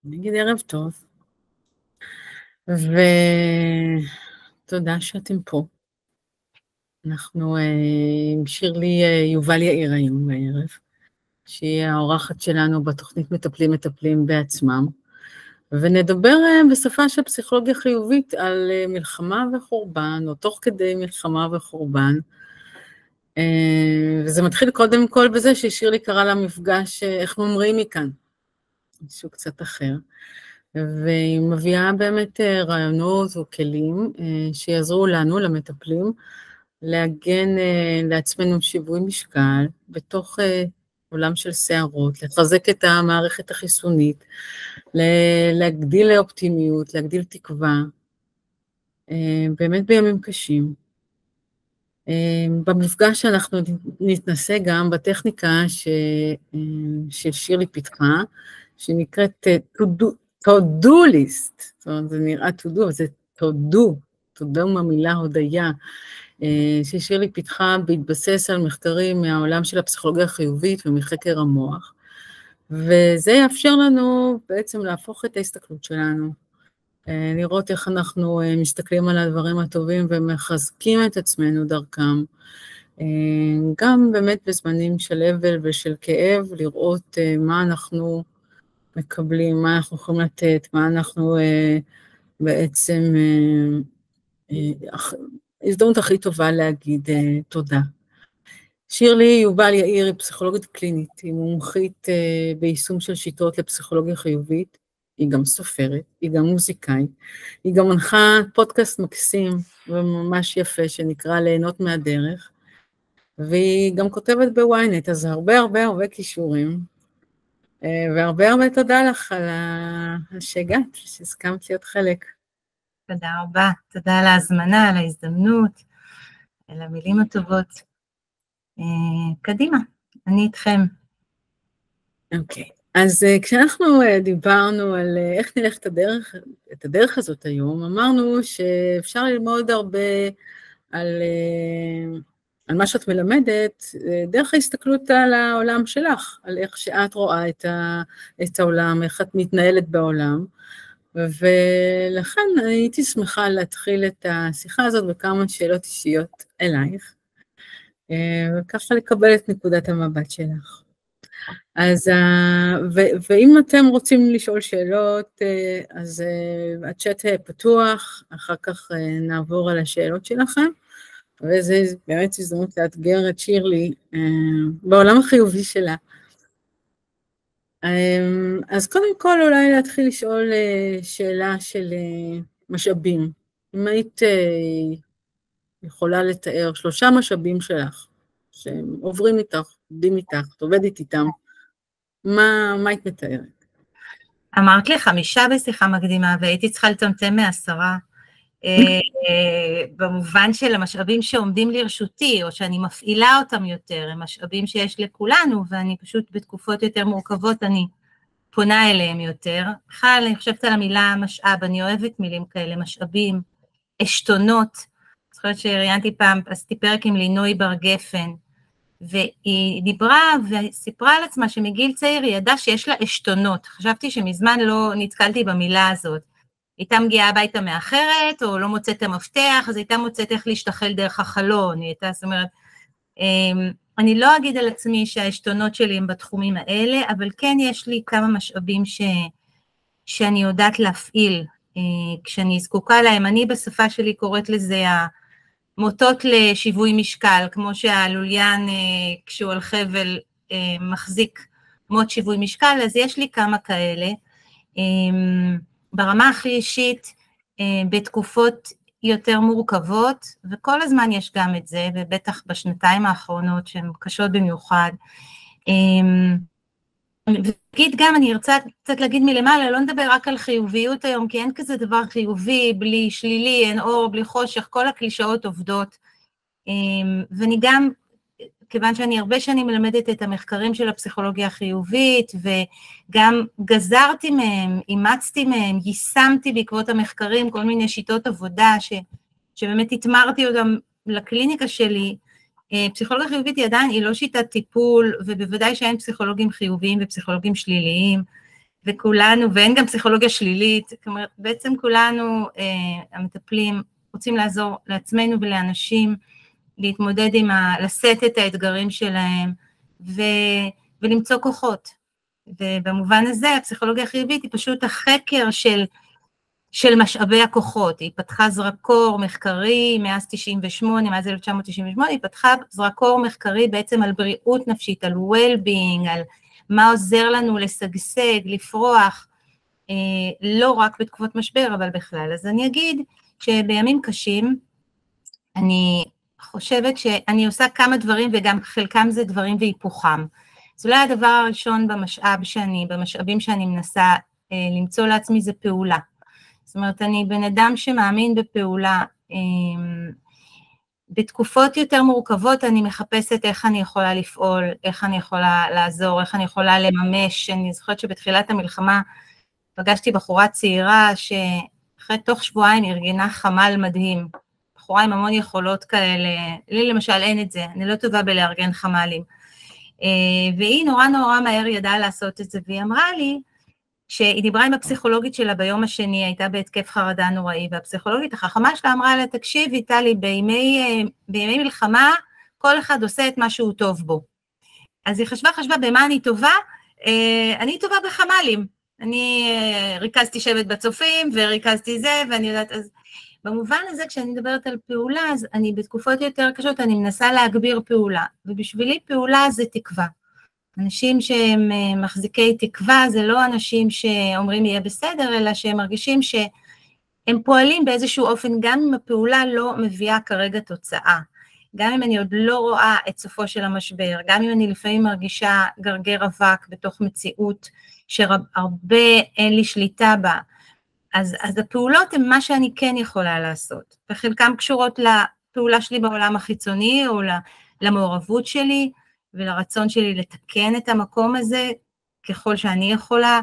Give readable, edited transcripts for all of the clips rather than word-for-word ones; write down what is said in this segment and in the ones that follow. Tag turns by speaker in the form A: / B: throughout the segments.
A: אני אגיד ערב טוב, ותודה שאתם פה. אנחנו עם שירלי יובל יאיר היום בערב, שהיא האורחת שלנו בתוכנית מטפלים בעצמם, ונדבר בשפה של פסיכולוגיה חיובית על מלחמה וחורבן, או תוך כדי מלחמה וחורבן, וזה מתחיל קודם כל בזה ששירלי קרא למפגש איך ממריאים מכאן, משהו קצת אחר. והיא מביאה באמת רעיונות או כלים שיעזרו לנו, למטפלים, להגן לעצמנו שיווי משקל בתוך עולם של שערות, לחזק את המערכת החיסונית, להגדיל אופטימיות, להגדיל תקווה, באמת בימים קשים. במפגש אנחנו נתנסה גם בטכניקה ששירלי פיתחה, שנקראת to-do list, זאת אומרת, זה נראה to-do, אבל זה to-do מהמילה הודיה, ששירלי פיתחה בהתבסס על מחקרים מהעולם של הפסיכולוגיה החיובית ומחקר המוח, וזה יאפשר לנו בעצם להפוך את ההסתכלות שלנו, לראות איך אנחנו מסתכלים על הדברים הטובים ומחזקים את עצמנו דרכם, גם באמת בזמנים של אבל ושל כאב, לראות מה אנחנו מקבלים, מה אנחנו יכולים לתת, מה אנחנו בעצם, הזדמנות הכי טובה להגיד תודה. שירלי יובל יאיר היא פסיכולוגית קלינית, היא מומחית ביישום של שיטות לפסיכולוגיה חיובית, היא גם סופרת, היא גם מוזיקאית, היא גם מנחה פודקאסט מקסים וממש יפה שנקרא ליהנות מהדרך, והיא גם כותבת בוויינט, אז הרבה כישורים, והרבה תודה לך על שהגעת, שהסכמת להיות חלק.
B: תודה רבה, תודה על ההזמנה, על ההזדמנות, על המילים הטובות. קדימה, אני איתכם.
A: אוקיי, אז כשאנחנו דיברנו על איך נלך את הדרך הזאת היום, אמרנו שאפשר ללמוד הרבה על מה שאת מלמדת, דרך ההסתכלות על העולם שלך, על איך שאת רואה את העולם, איך את מתנהלת בעולם, ולכן הייתי שמחה להתחיל את השיחה הזאת בכמה שאלות אישיות אלייך, וככה לקבל את נקודת המבט שלך. אז, ואם אתם רוצים לשאול שאלות, אז הצ'אט פתוח, אחר כך נעבור על השאלות שלכם, וזה באמת הזדמנות לאתגר את שירלי בעולם החיובי שלה. אז קודם כל אולי להתחיל לשאול שאלה של משאבים. אם היית יכולה לתאר 3 משאבים שלך, שהם עוברים איתך, עובדים איתך, את עובדת איתם, מה היית מתארת?
B: אמרת לי 5 בשיחה מקדימה, והייתי צריכה לצמצם מ10, במובן של המשאבים שעומדים לרשותי, או שאני מפעילה אותם יותר, הם משאבים שיש לכולנו, ואני פשוט בתקופות יותר מורכבות, אני פונה אליהם יותר. בכלל, אני חושבת על המילה משאב, אני אוהבת מילים כאלה, משאבים, אשתונות, זוכרת שראיינתי פעם, עשיתי פרק עם לינוי בר גפן, והיא דיברה וסיפרה על עצמה שמגיל צעיר היא ידעה שיש לה אשתונות, חשבתי שמזמן לא נתקלתי במילה הזאת, הייתה מגיעה הביתה מאחרת, או לא מוצאת את המפתח, אז הייתה מוצאת איך להשתחל דרך החלון, היא הייתה, זאת אומרת, אני לא אגיד על עצמי שהאשתונות שלי הם בתחומים האלה, אבל כן יש לי כמה משאבים שאני יודעת להפעיל, כשאני זקוקה להם, אני בשפה שלי קוראת לזה מוטות לשיווי משקל, כמו שהלוליין כשהוא על חבל מחזיק מוט שיווי משקל, אז יש לי כמה כאלה, ברמה הכי אישית, בתקופות יותר מורכבות, וכל הזמן יש גם את זה, ובטח בשנתיים האחרונות שהן קשות במיוחד, ותגיד גם, אני ארצה קצת להגיד מלמעלה, לא נדבר רק על חיוביות היום, כי אין כזה דבר חיובי, בלי שלילי, אין אור, בלי חושך, כל הקלישאות עובדות, ואני גם, כיוון שאני הרבה שנים מלמדת את המחקרים של הפסיכולוגיה החיובית, וגם גזרתי מהם, אימצתי מהם, יישמתי בעקבות המחקרים, כל מיני שיטות עבודה, שבאמת התמרתי אותם לקליניקה שלי, פסיכולוגיה חיובית היא עדיין, היא לא שיטת טיפול, ובוודאי שאין פסיכולוגים חיוביים ופסיכולוגים שליליים, וכולנו, ואין גם פסיכולוגיה שלילית, זאת אומרת, בעצם כולנו, המטפלים, רוצים לעזור לעצמנו ולאנשים, להתמודד לשאת את האתגרים שלהם, ולמצוא כוחות. ובמובן הזה, הפסיכולוגיה החיובית היא פשוט החקר של משאבי הכוחות. היא פתחה זרקור מחקרי מאז 1998, היא פתחה זרקור מחקרי בעצם על בריאות נפשית, על well-being, על מה עוזר לנו לשגשג, לפרוח, לא רק בתקופות משבר, אבל בכלל. אז אני אגיד שבימים קשים, אני חושבת שאני עושה כמה דברים, וגם חלקם זה דברים והיפוכם. אז אולי הדבר הראשון במשאבים שאני מנסה למצוא לעצמי זה פעולה. זאת אומרת, אני בן אדם שמאמין בפעולה, בתקופות יותר מורכבות אני מחפשת איך אני יכולה לפעול, איך אני יכולה לעזור, איך אני יכולה לממש. אני זוכרת שבתחילת המלחמה פגשתי בחורה צעירה שאחרי תוך שבועיים ארגנה חמ"ל מדהים, בחורה עם המון יכולות כאלה, לי למשל אין את זה, אני לא טובה בלארגן חמ"לים, והיא נורא מהר ידעה לעשות את זה, והיא אמרה לי, שהיא דיברה עם הפסיכולוגית שלה ביום השני, הייתה בהתקף חרדה נוראי, והפסיכולוגית החכמה שלה אמרה לה, תקשיבי טלי, בימי מלחמה, כל אחד עושה את מה שהוא טוב בו. אז היא חשבה במה אני טובה? אני טובה בחמ"לים, אני ריכזתי שבט בצופים, וריכזתי זה, ואני יודעת, אז במובן הזה, כשאני מדברת על פעולה, אז אני בתקופות יותר קשות, אני מנסה להגביר פעולה, ובשבילי פעולה זה תקווה. אנשים שהם מחזיקי תקווה, זה לא אנשים שאומרים יהיה בסדר, אלא שהם מרגישים שהם פועלים באיזשהו אופן, גם אם הפעולה לא מביאה כרגע תוצאה, גם אם אני עוד לא רואה את סופו של המשבר, גם אם אני לפעמים מרגישה גרגר אבק בתוך מציאות שהרבה אין לי שליטה בה, אז הפעולות הן מה שאני כן יכולה לעשות, וחלקם קשורות לפעולה שלי בעולם החיצוני, או למעורבות שלי, ולרצון שלי לתקן את המקום הזה, ככל שאני יכולה,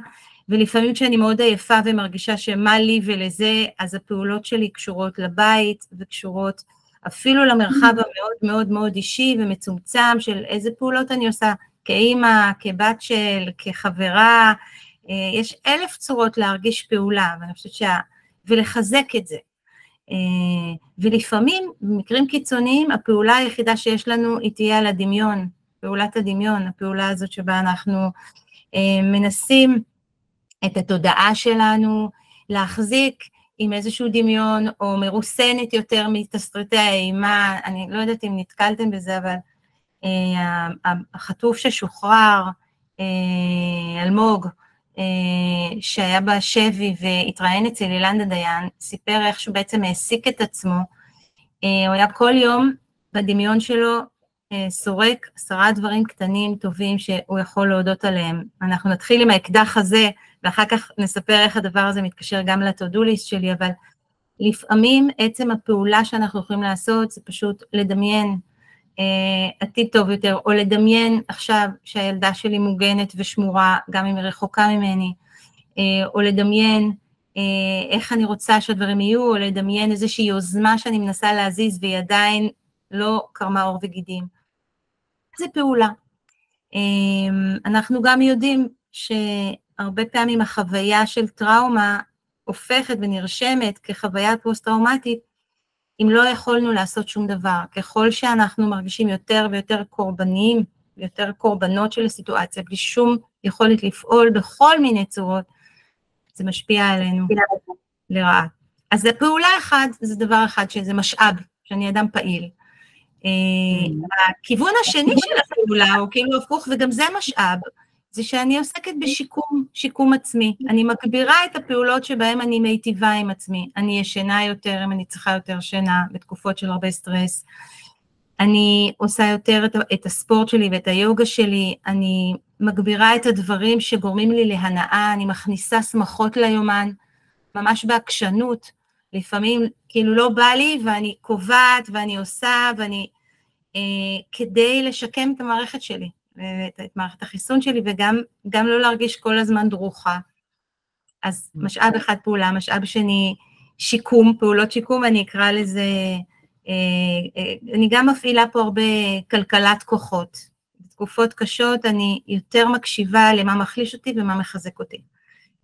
B: ולפעמים כשאני מאוד עייפה ומרגישה שמה לי ולזה, אז הפעולות שלי קשורות לבית, וקשורות אפילו למרחב המאוד מאוד אישי ומצומצם, של איזה פעולות אני עושה, כאימא, כבת של, כחברה, יש 1000 צורות להרגיש פעולה, ואני חושבת ולחזק את זה. ולפעמים, במקרים קיצוניים, הפעולה היחידה שיש לנו, היא תהיה על הדמיון, פעולת הדמיון, הפעולה הזאת שבה אנחנו מנסים את התודעה שלנו, להחזיק עם איזשהו דמיון, או מרוסנת יותר מתסריטי האימה, אני לא יודעת אם נתקלתם בזה, אבל החטוף ששוחרר, אלמוג, שהיה בשבי והתראיין אצל אילנדה דיין, סיפר איך שהוא בעצם העסיק את עצמו, הוא היה כל יום בדמיון שלו, סורק 10 דברים קטנים טובים שהוא יכול להודות עליהם. אנחנו נתחיל עם האקדח הזה, ואחר כך נספר איך הדבר הזה מתקשר גם לטודו-ליסט שלי, אבל לפעמים עצם הפעולה שאנחנו יכולים לעשות, זה פשוט לדמיין עתיד טוב יותר, או לדמיין עכשיו שהילדה שלי מוגנת ושמורה, גם אם היא רחוקה ממני, או לדמיין איך אני רוצה שהדברים יהיו, או לדמיין איזושהי יוזמה שאני מנסה להזיז, והיא עדיין לא קרמה עור וגידים. זה פעולה. אנחנו גם יודעים שהרבה פעמים החוויה של טראומה הופכת ונרשמת כחוויה פוסט-טראומטית, אם לא יכולנו לעשות שום דבר. ככל שאנחנו מרגישים יותר ויותר קורבנים, יותר קורבנות של הסיטואציה, בלי שום יכולת לפעול בכל מיני צורות, זה משפיע עלינו לרעה. אז זה פעולה אחת, זה דבר אחד שזה משאב, שאני אדם פעיל. הכיוון השני של הפעולה הוא כאילו הפוך, וגם זה משאב, זה שאני עוסקת בשיקום עצמי, אני מגבירה את הפעולות שבהן אני מיטיבה עם עצמי, אני ישנה יותר אם אני צריכה יותר שינה בתקופות של הרבה סטרס, אני עושה יותר את הספורט שלי ואת היוגה שלי, אני מגבירה את הדברים שגורמים לי להנאה, אני מכניסה שמחות ליומן, ממש בעקשנות, לפעמים כאילו לא בא לי ואני קובעת ואני עושה ואני, כדי לשקם את המערכת שלי, את מערכת החיסון שלי, וגם לא להרגיש כל הזמן דרוכה. אז משאב אחד פעולה, משאב שני שיקום, פעולות שיקום, אני אקרא לזה, אני גם מפעילה פה הרבה כלכלת כוחות. בתקופות קשות אני יותר מקשיבה למה מחליש אותי ומה מחזק אותי.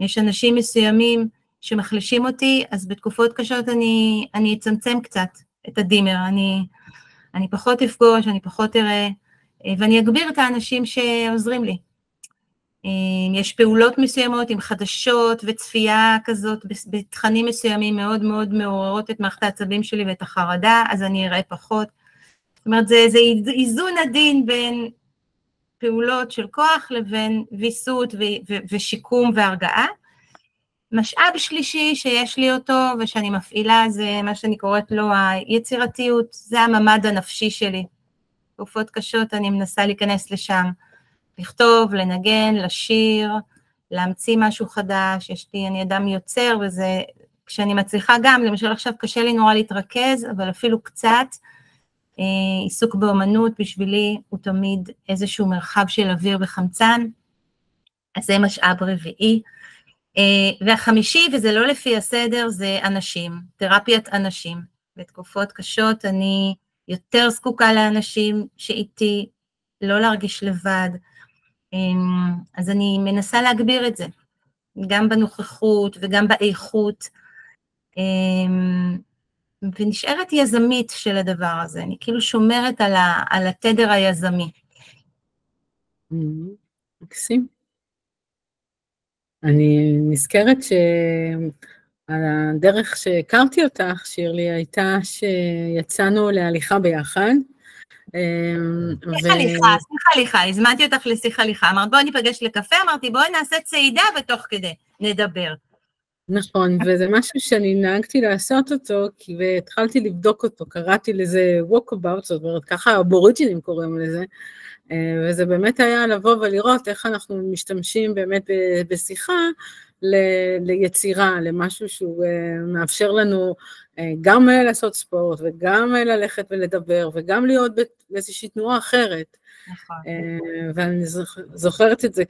B: יש אנשים מסוימים שמחלישים אותי, אז בתקופות קשות אני אצמצם קצת את הדימר, אני פחות אפגוש, אני פחות אראה, ואני אגביר את האנשים שעוזרים לי. יש פעולות מסוימות עם חדשות וצפייה כזאת בתכנים מסוימים מאוד מאוד מעוררות את מערכת העצבים שלי ואת החרדה, אז אני אראה פחות. זאת אומרת, זה איזון עדין בין פעולות של כוח לבין ויסות ושיקום והרגעה. משאב שלישי שיש לי אותו ושאני מפעילה זה מה שאני קוראת לו היצירתיות, זה הממד הנפשי שלי. תקופות קשות אני מנסה להיכנס לשם. לכתוב, לנגן, לשיר, להמציא משהו חדש, אני אדם יוצר, וזה, כשאני מצליחה גם, למשל עכשיו קשה לי נורא להתרכז, אבל אפילו קצת, עיסוק באמנות בשבילי הוא תמיד איזשהו מרחב של אוויר וחמצן, אז זה משאב רביעי, והחמישי, וזה לא לפי הסדר, זה אנשים, תרפיית אנשים, בתקופות קשות אני יותר זקוקה לאנשים שאיתי, לא להרגיש לבד, אז אני מנסה להגביר את זה, גם בנוכחות וגם באיכות, ונשארת יזמית של הדבר הזה, אני כאילו שומרת על התדר היזמי.
A: מקסים. אני נזכרת שהדרך שהכרתי אותך, שירלי, הייתה שיצאנו להליכה ביחד,
B: שיחה הליכה, הזמנתי אותך לשיחה הליכה, אמרת בואי ניפגש לקפה, אמרתי בואי נעשה צעידה ותוך כדי נדבר.
A: נכון, וזה משהו שאני נהגתי לעשות אותו, והתחלתי לבדוק אותו, קראתי לזה walkabout, זאת אומרת, ככה האבוריג'ינים קוראים לזה, וזה באמת היה לבוא ולראות איך אנחנו משתמשים באמת בשיחה, ליצירה, למשהו שהוא מאפשר לנו גם לעשות ספורט, וגם ללכת ולדבר, וגם להיות באיזושהי תנועה אחרת.
B: נכון.
A: ואני זוכרת את זה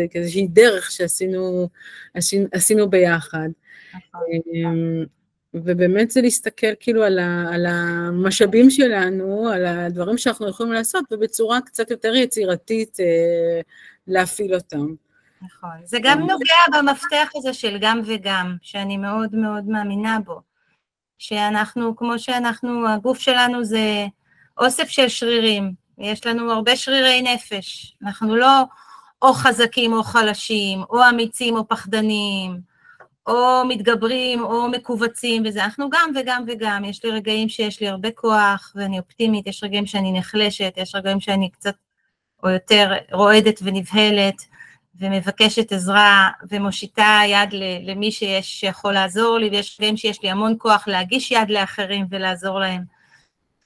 A: כאיזושהי דרך שעשינו ביחד. נכון. ובאמת זה להסתכל כאילו על המשאבים שלנו, על הדברים שאנחנו יכולים לעשות, ובצורה קצת יותר יצירתית להפעיל אותם.
B: נכון, זה גם נוגע במפתח הזה של גם וגם, שאני מאוד מאוד מאמינה בו, שאנחנו, כמו שאנחנו, הגוף שלנו זה אוסף של שרירים, יש לנו הרבה שרירי נפש, אנחנו לא או חזקים או חלשים, או אמיצים או פחדנים, או מתגברים או מקובצים, וזה אנחנו גם וגם וגם, יש לי רגעים שיש לי הרבה כוח ואני אופטימית, יש רגעים שאני נחלשת, יש רגעים שאני קצת או יותר רועדת ונבהלת, ומבקשת עזרה ומושיטה יד למי שיכול לעזור לי, ויש רגעים שיש לי המון כוח להגיש יד לאחרים ולעזור להם.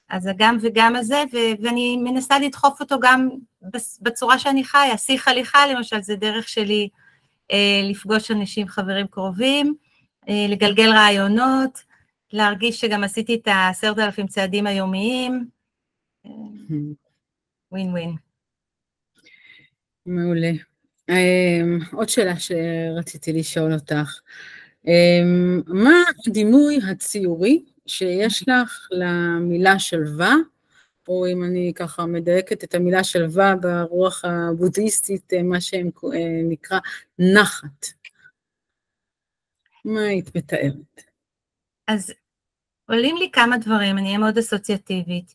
B: אז הגם וגם הזה, ואני מנסה לדחוף אותו גם בצורה שאני חיה, שיח הליכה למשל, זה דרך שלי לפגוש אנשים חברים קרובים, לגלגל רעיונות, להרגיש שגם עשיתי את 10,000 צעדים היומיים, ווין ווין.
A: מעולה. עוד שאלה שרציתי לשאול אותך, מה הדימוי הציורי שיש לך למילה שלווה, או אם אני ככה מדייקת את המילה שלווה ברוח הבודהיסטית, מה שנקרא נחת? מה היית מתארת?
B: אז עולים לי כמה דברים, אני אהיה מאוד אסוציאטיבית.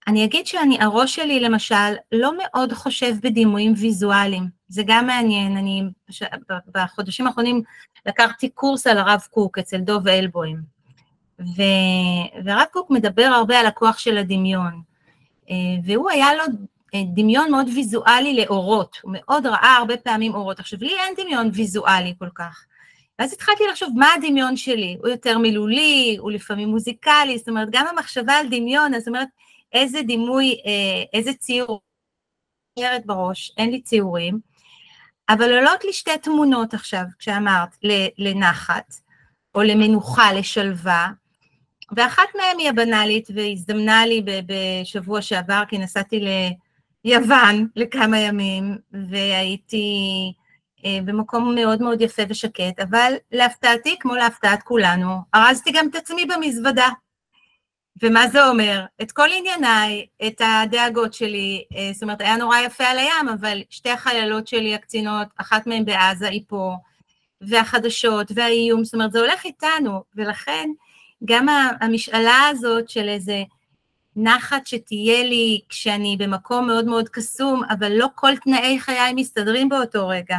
B: אני אגיד הראש שלי למשל לא מאוד חושב בדימויים ויזואליים, זה גם מעניין, אני בחודשים האחרונים לקחתי קורס על הרב קוק אצל דוב אלבוים, והרב קוק מדבר הרבה על הכוח של הדמיון, והוא היה לו דמיון מאוד ויזואלי לאורות, הוא מאוד ראה הרבה פעמים אורות, עכשיו לי אין דמיון ויזואלי כל כך, ואז התחלתי לחשוב מה הדמיון שלי, הוא יותר מילולי, הוא לפעמים מוזיקלי, זאת אומרת גם המחשבה על דמיון, זאת אומרת איזה דימוי, איזה ציור בראש, אין לי ציורים, אבל עולות לי שתי תמונות עכשיו, כשאמרת לנחת, או למנוחה, לשלווה, ואחת מהן היא הבנלית, והזדמנה לי בשבוע שעבר, כי נסעתי ליוון לכמה ימים, והייתי במקום מאוד מאוד יפה ושקט, אבל להפתעתי, כמו להפתעת כולנו, ארזתי גם את עצמי במזוודה, ומה זה אומר? את כל ענייניי, את הדאגות שלי, זאת אומרת, היה נורא יפה על הים, אבל שתי החיילות שלי הקצינות, אחת מהן בעזה היא פה, והחדשות והאיום, זאת אומרת, זה הולך איתנו, ולכן גם המשאלה הזאת של איזה נחת שתהיה לי כשאני במקום מאוד מאוד קסום, אבל לא כל תנאי חיי מסתדרים באותו רגע.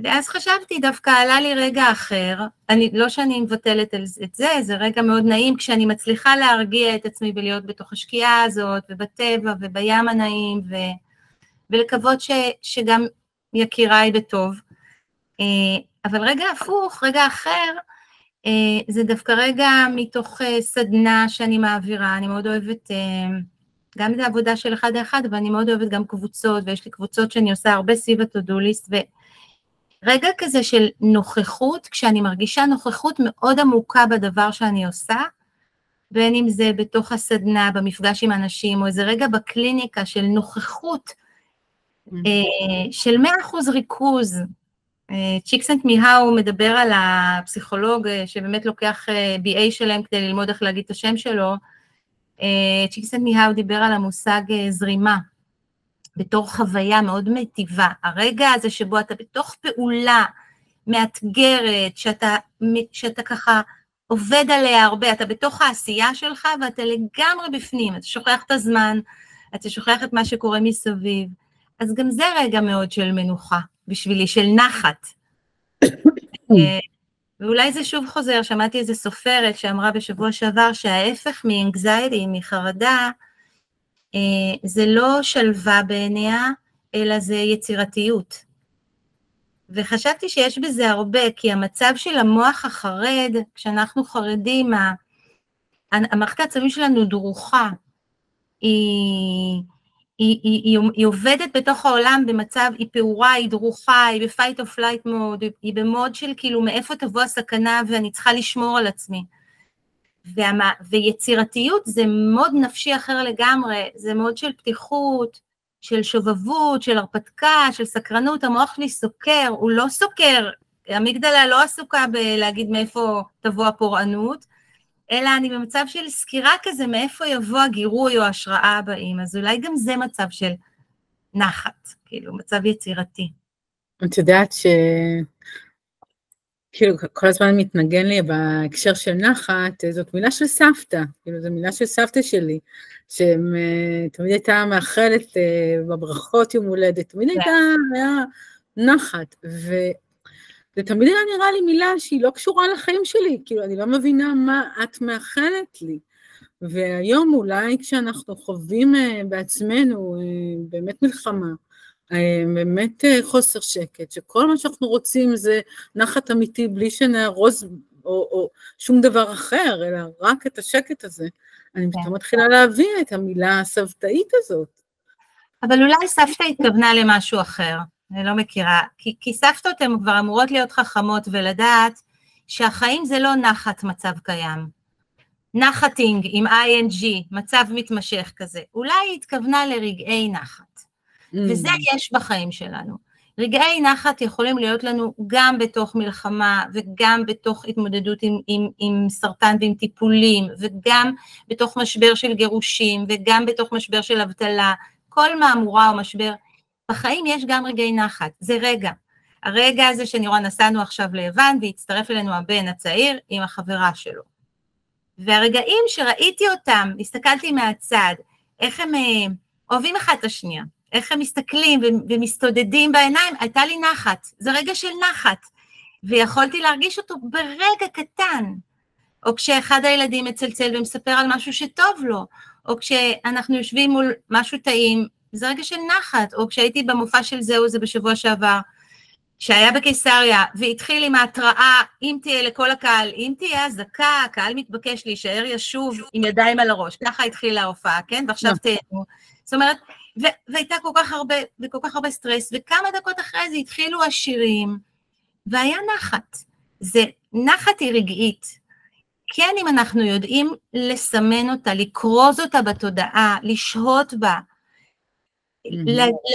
B: ואז חשבתי, דווקא עלה לי רגע אחר, לא שאני מבטלת את זה, זה רגע מאוד נעים, כשאני מצליחה להרגיע את עצמי ולהיות בתוך השקיעה הזאת, ובטבע ובים הנעים, ולקוות שגם יקיריי בטוב. אבל רגע הפוך, רגע אחר, זה דווקא רגע מתוך סדנה שאני מעבירה, אני מאוד אוהבת גם את העבודה של אחד לאחד, אבל אני מאוד אוהבת גם קבוצות, ויש לי קבוצות שאני עושה הרבה סביב ה-to-do list, ורגע כזה של נוכחות, כשאני מרגישה נוכחות מאוד עמוקה בדבר שאני עושה, בין אם זה בתוך הסדנה, במפגש עם אנשים, או איזה רגע בקליניקה של נוכחות, של 100% ריכוז. צ'יקסנט מיהאו מדבר על הפסיכולוג שבאמת לוקח BA שלהם כדי ללמוד איך להגיד את השם שלו. צ'יקסנט מיהאו דיבר על המושג זרימה, בתור חוויה מאוד מטיבה. הרגע הזה שבו אתה בתוך פעולה מאתגרת, שאתה ככה עובד עליה הרבה, אתה בתוך העשייה שלך ואתה לגמרי בפנים, אתה שוכח את הזמן, אתה שוכח את מה שקורה מסביב. אז גם זה רגע מאוד של מנוחה, בשבילי, של נחת. ואולי זה שוב חוזר, שמעתי איזה סופרת שאמרה בשבוע שעבר, שההפך מאנגזייטי, מחרדה, זה לא שלווה בעיניה, אלא זה יצירתיות. וחשבתי שיש בזה הרבה, כי המצב של המוח החרד, כשאנחנו חרדים, המערכת העצבים שלנו דרוכה, היא עובדת בתוך העולם במצב, היא פעורה, היא דרוכה, היא ב-fight or flight mode, היא במוד של כאילו מאיפה תבוא הסכנה ואני צריכה לשמור על עצמי. ויצירתיות זה מוד נפשי אחר לגמרי, זה מוד של פתיחות, של שובבות, של הרפתקה, של סקרנות, המוח שלי סוקר, הוא לא סוקר, המגדלה לא עסוקה בלהגיד מאיפה תבוא הפורענות, אלא אני במצב של סקירה כזה, מאיפה יבוא הגירוי או ההשראה הבאים, אז אולי גם זה מצב של נחת, כאילו, מצב יצירתי.
A: את יודעת כאילו, כל הזמן מתנגן לי בהקשר של נחת, זאת מילה של סבתא, כאילו, זו מילה של סבתא שלי, שתמיד הייתה מאחלת בברכות יום הולדת, תמיד היה נחת, זה תמיד היה נראה לי מילה שהיא לא קשורה לחיים שלי, כאילו אני לא מבינה מה את מאחלת לי, והיום אולי כשאנחנו חווים בעצמנו באמת מלחמה, באמת חוסר שקט, שכל מה שאנחנו רוצים זה נחת אמיתי, בלי שנארוז או שום דבר אחר, אלא רק את השקט הזה, אני פתאום מתחילה להבין את המילה הסבתאית הזאת.
B: אבל אולי סבתא התכוונה למשהו אחר. אני לא מכירה, כי סבתות הן כבר אמורות להיות חכמות ולדעת שהחיים זה לא נחת מצב קיים. נחתינג עם ING, מצב מתמשך כזה. אולי היא התכוונה לרגעי נחת. וזה יש בחיים שלנו. רגעי נחת יכולים להיות לנו גם בתוך מלחמה, וגם בתוך התמודדות עם סרטן ועם טיפולים, וגם בתוך משבר של גירושים, וגם בתוך משבר של אבטלה. כל מהמורה או משבר, בחיים יש גם רגעי נחת, זה רגע. הרגע הזה שאני רואה, נסענו עכשיו ליוון, והצטרף אלינו הבן הצעיר עם החברה שלו. והרגעים שראיתי אותם, הסתכלתי מהצד, איך הם אוהבים אחד את השנייה, איך הם מסתכלים ומסתודדים בעיניים, הייתה לי נחת, זה רגע של נחת, ויכולתי להרגיש אותו ברגע קטן, או כשאחד הילדים מצלצל ומספר על משהו שטוב לו, או כשאנחנו יושבים מול משהו טעים, זה רגע של נחת, או כשהייתי במופע של זהו זה בשבוע שעבר, שהיה בקיסריה, והתחיל עם ההתראה, אם תהיה לכל הקהל, אם תהיה הזקה, הקהל מתבקש להישאר ישוב עם ידיים על הראש, ככה התחילה ההופעה, כן? ועכשיו תהנו. זאת אומרת, והייתה כל כך הרבה סטרס, וכמה דקות אחרי זה התחילו השירים, והיה נחת. זה נחת היא רגעית. כן, אם אנחנו יודעים לסמן אותה, לקרוז אותה בתודעה, לשהות בה,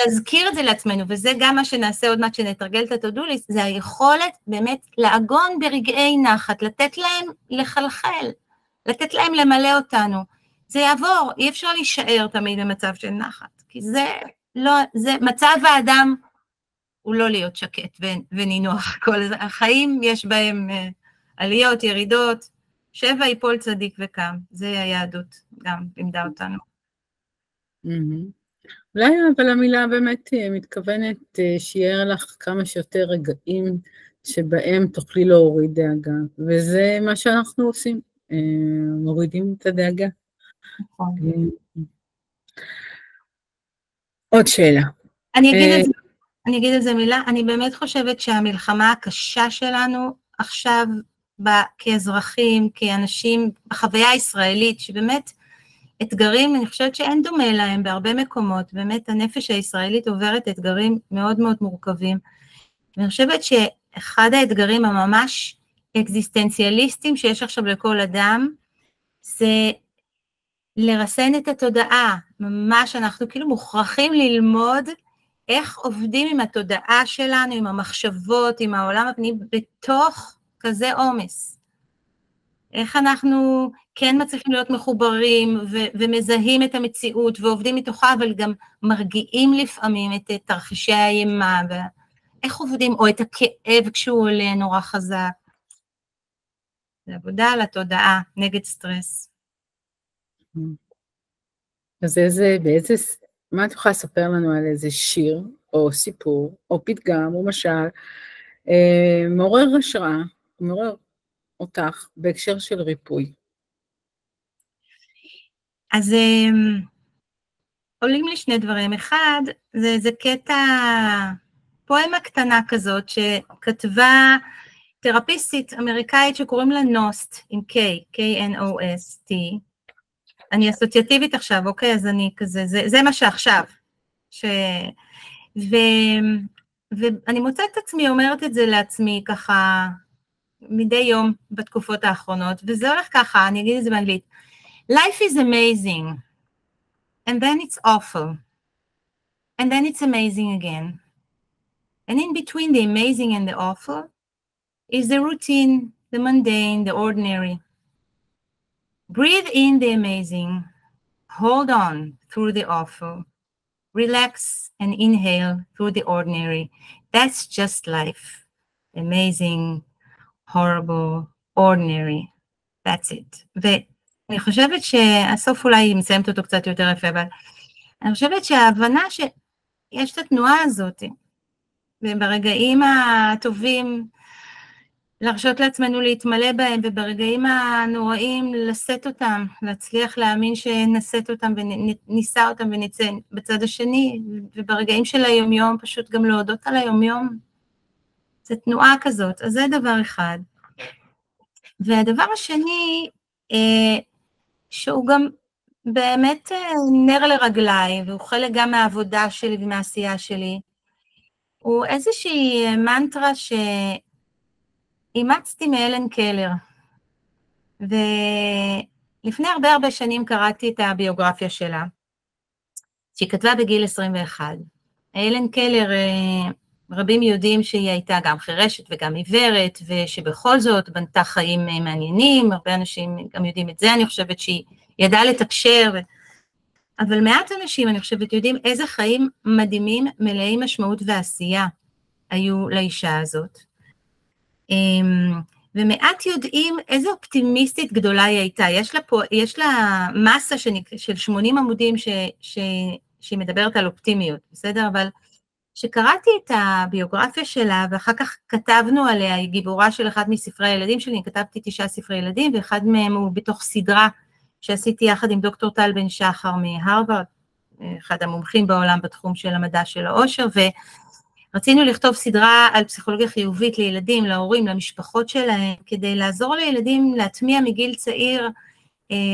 B: להזכיר את זה לעצמנו, וזה גם מה שנעשה עוד מעט שנתרגל את ה-to-do list, זה היכולת באמת לעגון ברגעי נחת, לתת להם לחלחל, לתת להם למלא אותנו. זה יעבור, אי אפשר להישאר תמיד במצב של נחת, כי זה לא, זה מצב האדם הוא לא להיות שקט ונינוח. החיים יש בהם עליות, ירידות, שבע יפול צדיק וקם, זה היהדות גם לימדה אותנו.
A: אולי אבל המילה באמת מתכוונת שיהיה לך כמה שיותר רגעים שבהם תוכלי להוריד דאגה, וזה מה שאנחנו עושים, מורידים את הדאגה.
B: נכון.
A: עוד שאלה.
B: אני אגיד על זה מילה, אני באמת חושבת שהמלחמה הקשה שלנו עכשיו, כאזרחים, כאנשים, בחוויה הישראלית, שבאמת אתגרים, אני חושבת שאין דומה להם בהרבה מקומות, באמת הנפש הישראלית עוברת אתגרים מאוד מאוד מורכבים, ואני חושבת שאחד האתגרים הממש אקזיסטנציאליסטיים שיש עכשיו לכל אדם, זה לרסן את התודעה, ממש אנחנו כאילו מוכרחים ללמוד איך עובדים עם התודעה שלנו, עם המחשבות, עם העולם הפנימי, בתוך כזה עומס. איך אנחנו כן מצליחים להיות מחוברים ומזהים את המציאות ועובדים מתוכה, אבל גם מרגיעים לפעמים את תרחישי האימה, ואיך עובדים, או את הכאב כשהוא עולה נורא חזק. זה עבודה על התודעה, נגד סטרס.
A: אז מה את יכולה לספר לנו על איזה שיר, או סיפור, או פתגם, או משל, מעורר השראה, מעורר אותך בהקשר של ריפוי?
B: אז עולים לי שני דברים. אחד, זה קטע, פואמה קטנה כזאת, שכתבה תרפיסטית אמריקאית שקוראים לה נוסט, עם K, K-N-O-S-T, אני אסוציאטיבית עכשיו, אוקיי, אז אני כזה, זה מה שעכשיו, ואני מוצאת את עצמי, אומרת את זה לעצמי ככה, מדי יום בתקופות האחרונות, וזה הולך ככה, אני אגיד את זה באנגלית, life is amazing, and then it's awful, and then it's amazing again, and in between the amazing and the awful, is the routine, the mundane, the ordinary. Breathe in the amazing, hold on through the awful, relax and inhale through the ordinary. That's just life. Amazing, horrible, ordinary. That's it. ואני חושבת שהסוף אולי מסיימת אותו קצת יותר יפה, אבל אני חושבת שההבנה שיש את התנועה הזאת, וברגעים הטובים, להרשות לעצמנו להתמלא בהם, וברגעים הנוראים לשאת אותם, להצליח להאמין שנשאת אותם וניסה אותם ונצא בצד השני, וברגעים של היומיום פשוט גם להודות על היומיום, זה תנועה כזאת, אז זה דבר אחד. והדבר השני, שהוא גם באמת נר לרגליי, והוא חלק גם מהעבודה שלי ומהעשייה שלי, הוא איזושהי מנטרה אימצתי מאלן קלר, ולפני הרבה שנים קראתי את הביוגרפיה שלה, שהיא כתבה בגיל 21. אלן קלר, רבים יודעים שהיא הייתה גם חירשת וגם עיוורת, ושבכל זאת בנתה חיים מעניינים, הרבה אנשים גם יודעים את זה, אני חושבת שהיא ידעה לתקשר, אבל מעט אנשים אני חושבת יודעים איזה חיים מדהימים, מלאי משמעות ועשייה היו לאישה הזאת. ומעט יודעים איזו אופטימיסטית גדולה היא הייתה, יש לה מסה של 80 עמודים שהיא מדברת על אופטימיות, בסדר? אבל שקראתי את הביוגרפיה שלה, ואחר כך כתבנו עליה, היא גיבורה של אחד מספרי הילדים שלי, כתבתי 9 ספרי ילדים, ואחד מהם הוא בתוך סדרה שעשיתי יחד עם דוקטור טל בן שחר מהרווארד, אחד המומחים בעולם בתחום של המדע של העושר, רצינו לכתוב סדרה על פסיכולוגיה חיובית לילדים, להורים, למשפחות שלהם, כדי לעזור לילדים להטמיע מגיל צעיר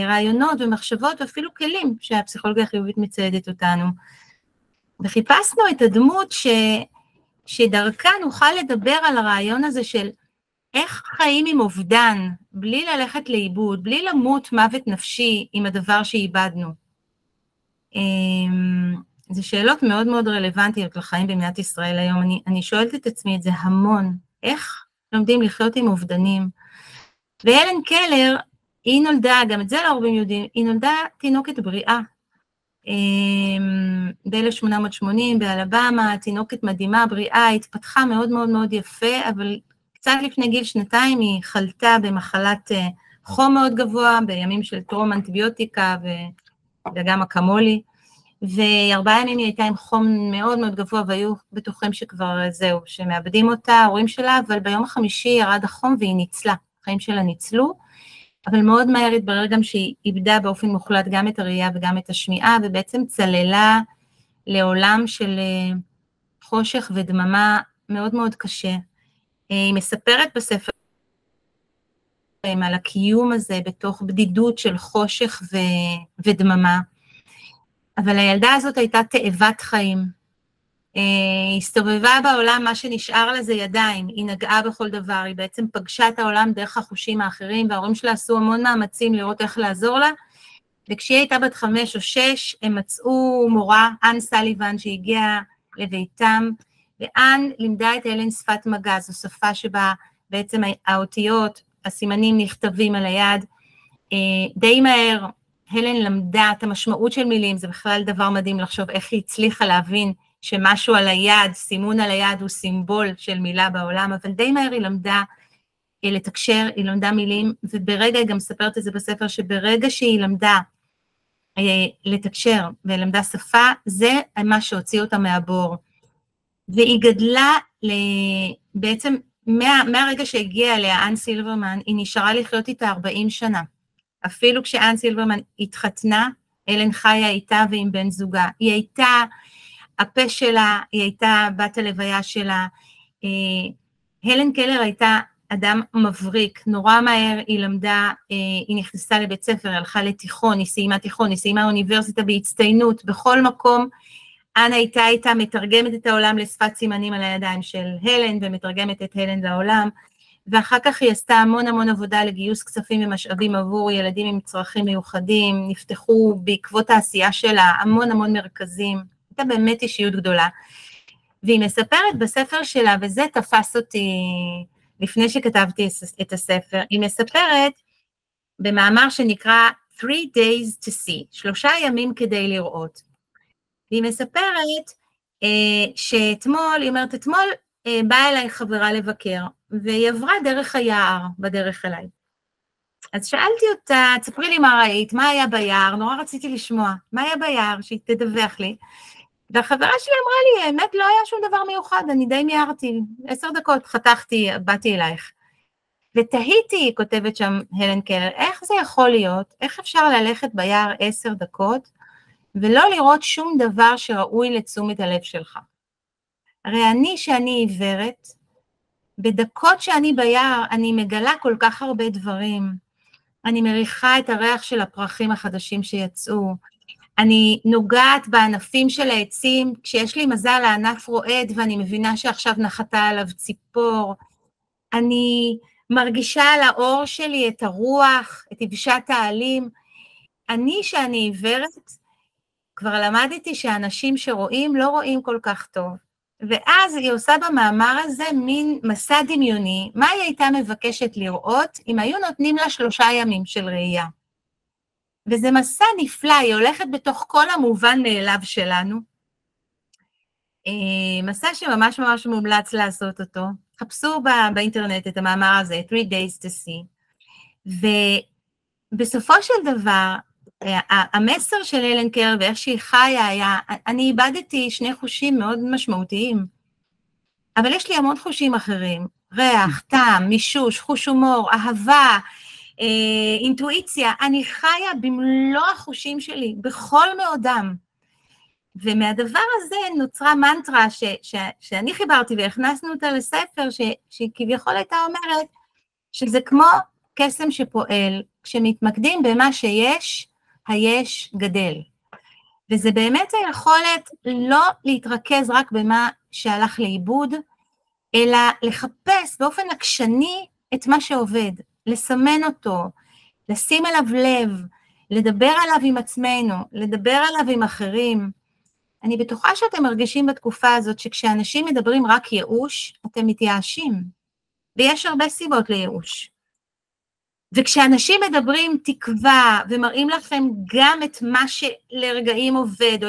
B: רעיונות ומחשבות ואפילו כלים שהפסיכולוגיה החיובית מציידת אותנו. וחיפשנו את הדמות שדרכה נוכל לדבר על הרעיון הזה של איך חיים עם אובדן, בלי ללכת לאיבוד, בלי למות מוות נפשי עם הדבר שאיבדנו. זה שאלות מאוד מאוד רלוונטיות לחיים במדינת ישראל היום, אני שואלת את עצמי את זה המון, איך לומדים לחיות עם אובדנים, ואלן קלר, היא נולדה, גם את זה לא הרבה יודעים, היא נולדה תינוקת בריאה, ב-1880 באלבמה, תינוקת מדהימה, בריאה, התפתחה מאוד מאוד מאוד יפה, אבל קצת לפני גיל 2 היא חלתה במחלת חום מאוד גבוה, בימים של טרום אנטיביוטיקה וגם אקמולי, ו4 ימים היא הייתה עם חום מאוד מאוד גבוה, והיו בטוחים שכבר זהו, שמאבדים אותה, ההורים שלה, אבל ביום החמישי ירד החום והיא ניצלה, החיים שלה ניצלו, אבל מאוד מהר התברר גם שהיא איבדה באופן מוחלט גם את הראייה וגם את השמיעה, ובעצם צללה לעולם של חושך ודממה מאוד מאוד קשה. היא מספרת בספר על הקיום הזה בתוך בדידות של חושך ודממה, אבל הילדה הזאת הייתה תאבת חיים. היא הסתובבה בעולם, מה שנשאר לה זה ידיים, היא נגעה בכל דבר, היא בעצם פגשה את העולם דרך החושים האחרים, וההורים שלה עשו המון מאמצים לראות איך לעזור לה, וכשהיא הייתה בת 5 או 6, הם מצאו מורה, אן סליבן, שהגיעה לביתם, ואן לימדה את הלן שפת מגע, זו שפה שבה בעצם האותיות, הסימנים נכתבים על היד, די מהר, הלן למדה את המשמעות של מילים, זה בכלל דבר מדהים לחשוב איך היא הצליחה להבין שמשהו על היד, סימון על היד הוא סימבול של מילה בעולם, אבל די מהר היא למדה לתקשר, היא למדה מילים, וברגע היא גם מספרת את זה בספר, שברגע שהיא למדה לתקשר ולמדה שפה, זה מה שהוציא אותה מהבור. והיא גדלה בעצם, מהרגע שהגיעה אליה אן סילברמן, היא נשארה לחיות איתה 40 שנה. אפילו כשאן סילברמן התחתנה, הלן חיה איתה ועם בן זוגה. היא הייתה הפה שלה, היא הייתה בת הלוויה שלה. הלן קלר הייתה אדם מבריק, נורא מהר היא למדה, היא נכנסה לבית ספר, הלכה לתיכון, היא סיימה תיכון, היא סיימה אוניברסיטה בהצטיינות, בכל מקום, אנה הייתה מתרגמת את העולם לשפת סימנים על הידיים של הלן, ומתרגמת את הלן לעולם, ואחר כך היא עשתה המון עבודה לגיוס כספים ומשאבים עבור ילדים עם צרכים מיוחדים, נפתחו בעקבות העשייה שלה המון מרכזים, הייתה באמת אישיות גדולה, והיא מספרת בספר שלה, וזה תפס אותי לפני שכתבתי את הספר, היא מספרת במאמר שנקרא 3 days to see, 3 ימים כדי לראות, והיא מספרת שאתמול, היא אומרת, אתמול באה אליי חברה לבקר, והיא עברה דרך היער בדרך אליי. אז שאלתי אותה, תספרי לי מה ראית, מה היה ביער, נורא רציתי לשמוע, מה היה ביער, שהיא תדווח לי, והחברה שלי אמרה לי, האמת לא היה שום דבר מיוחד, אני די מיהרתי, 10 דקות חתכתי, באתי אלייך. ותהיתי, היא כותבת שם הלן קלר, איך זה יכול להיות, איך אפשר ללכת ביער 10 דקות, ולא לראות שום דבר שראוי לתשומת הלב שלך. הרי אני שאני עיוורת, בדקות שאני ביער, אני מגלה כל כך הרבה דברים, אני מריחה את הריח של הפרחים החדשים שיצאו, אני נוגעת בענפים של העצים, כשיש לי מזל הענף רועד, ואני מבינה שעכשיו נחתה עליו ציפור, אני מרגישה על האור שלי את הרוח, את יבשת העלים, אני שאני עיוורת, כבר למדתי שאנשים שרואים לא רואים כל כך טוב, ואז היא עושה במאמר הזה מין מסע דמיוני, מה היא הייתה מבקשת לראות אם היו נותנים לה 3 ימים של ראייה. וזה מסע נפלא, היא הולכת בתוך כל המובן מאליו שלנו, מסע שממש מומלץ לעשות אותו, חפשו באינטרנט את המאמר הזה, 3 days to see, ובסופו של דבר, המסר של הלן קלר ואיך שהיא חיה היה, אני איבדתי 2 חושים מאוד משמעותיים, אבל יש לי המון חושים אחרים, ריח, טעם, מישוש, חוש הומור, אהבה, אינטואיציה, אני חיה במלוא החושים שלי, בכל מאודם, ומהדבר הזה נוצרה מנטרה שאני חיברתי והכנסנו אותה לספר, שהיא כביכול הייתה אומרת, שזה כמו קסם שפועל, כשמתמקדים במה שיש, היש גדל. וזה באמת היכולת לא להתרכז רק במה שהלך לאיבוד, אלא לחפש באופן עקשני את מה שעובד, לסמן אותו, לשים אליו לב, לדבר עליו עם עצמנו, לדבר עליו עם אחרים. אני בטוחה שאתם מרגישים בתקופה הזאת שכשאנשים מדברים רק ייאוש, אתם מתייאשים, ויש הרבה סיבות לייאוש. וכשאנשים מדברים תקווה, ומראים לכם גם את מה שלרגעים עובד,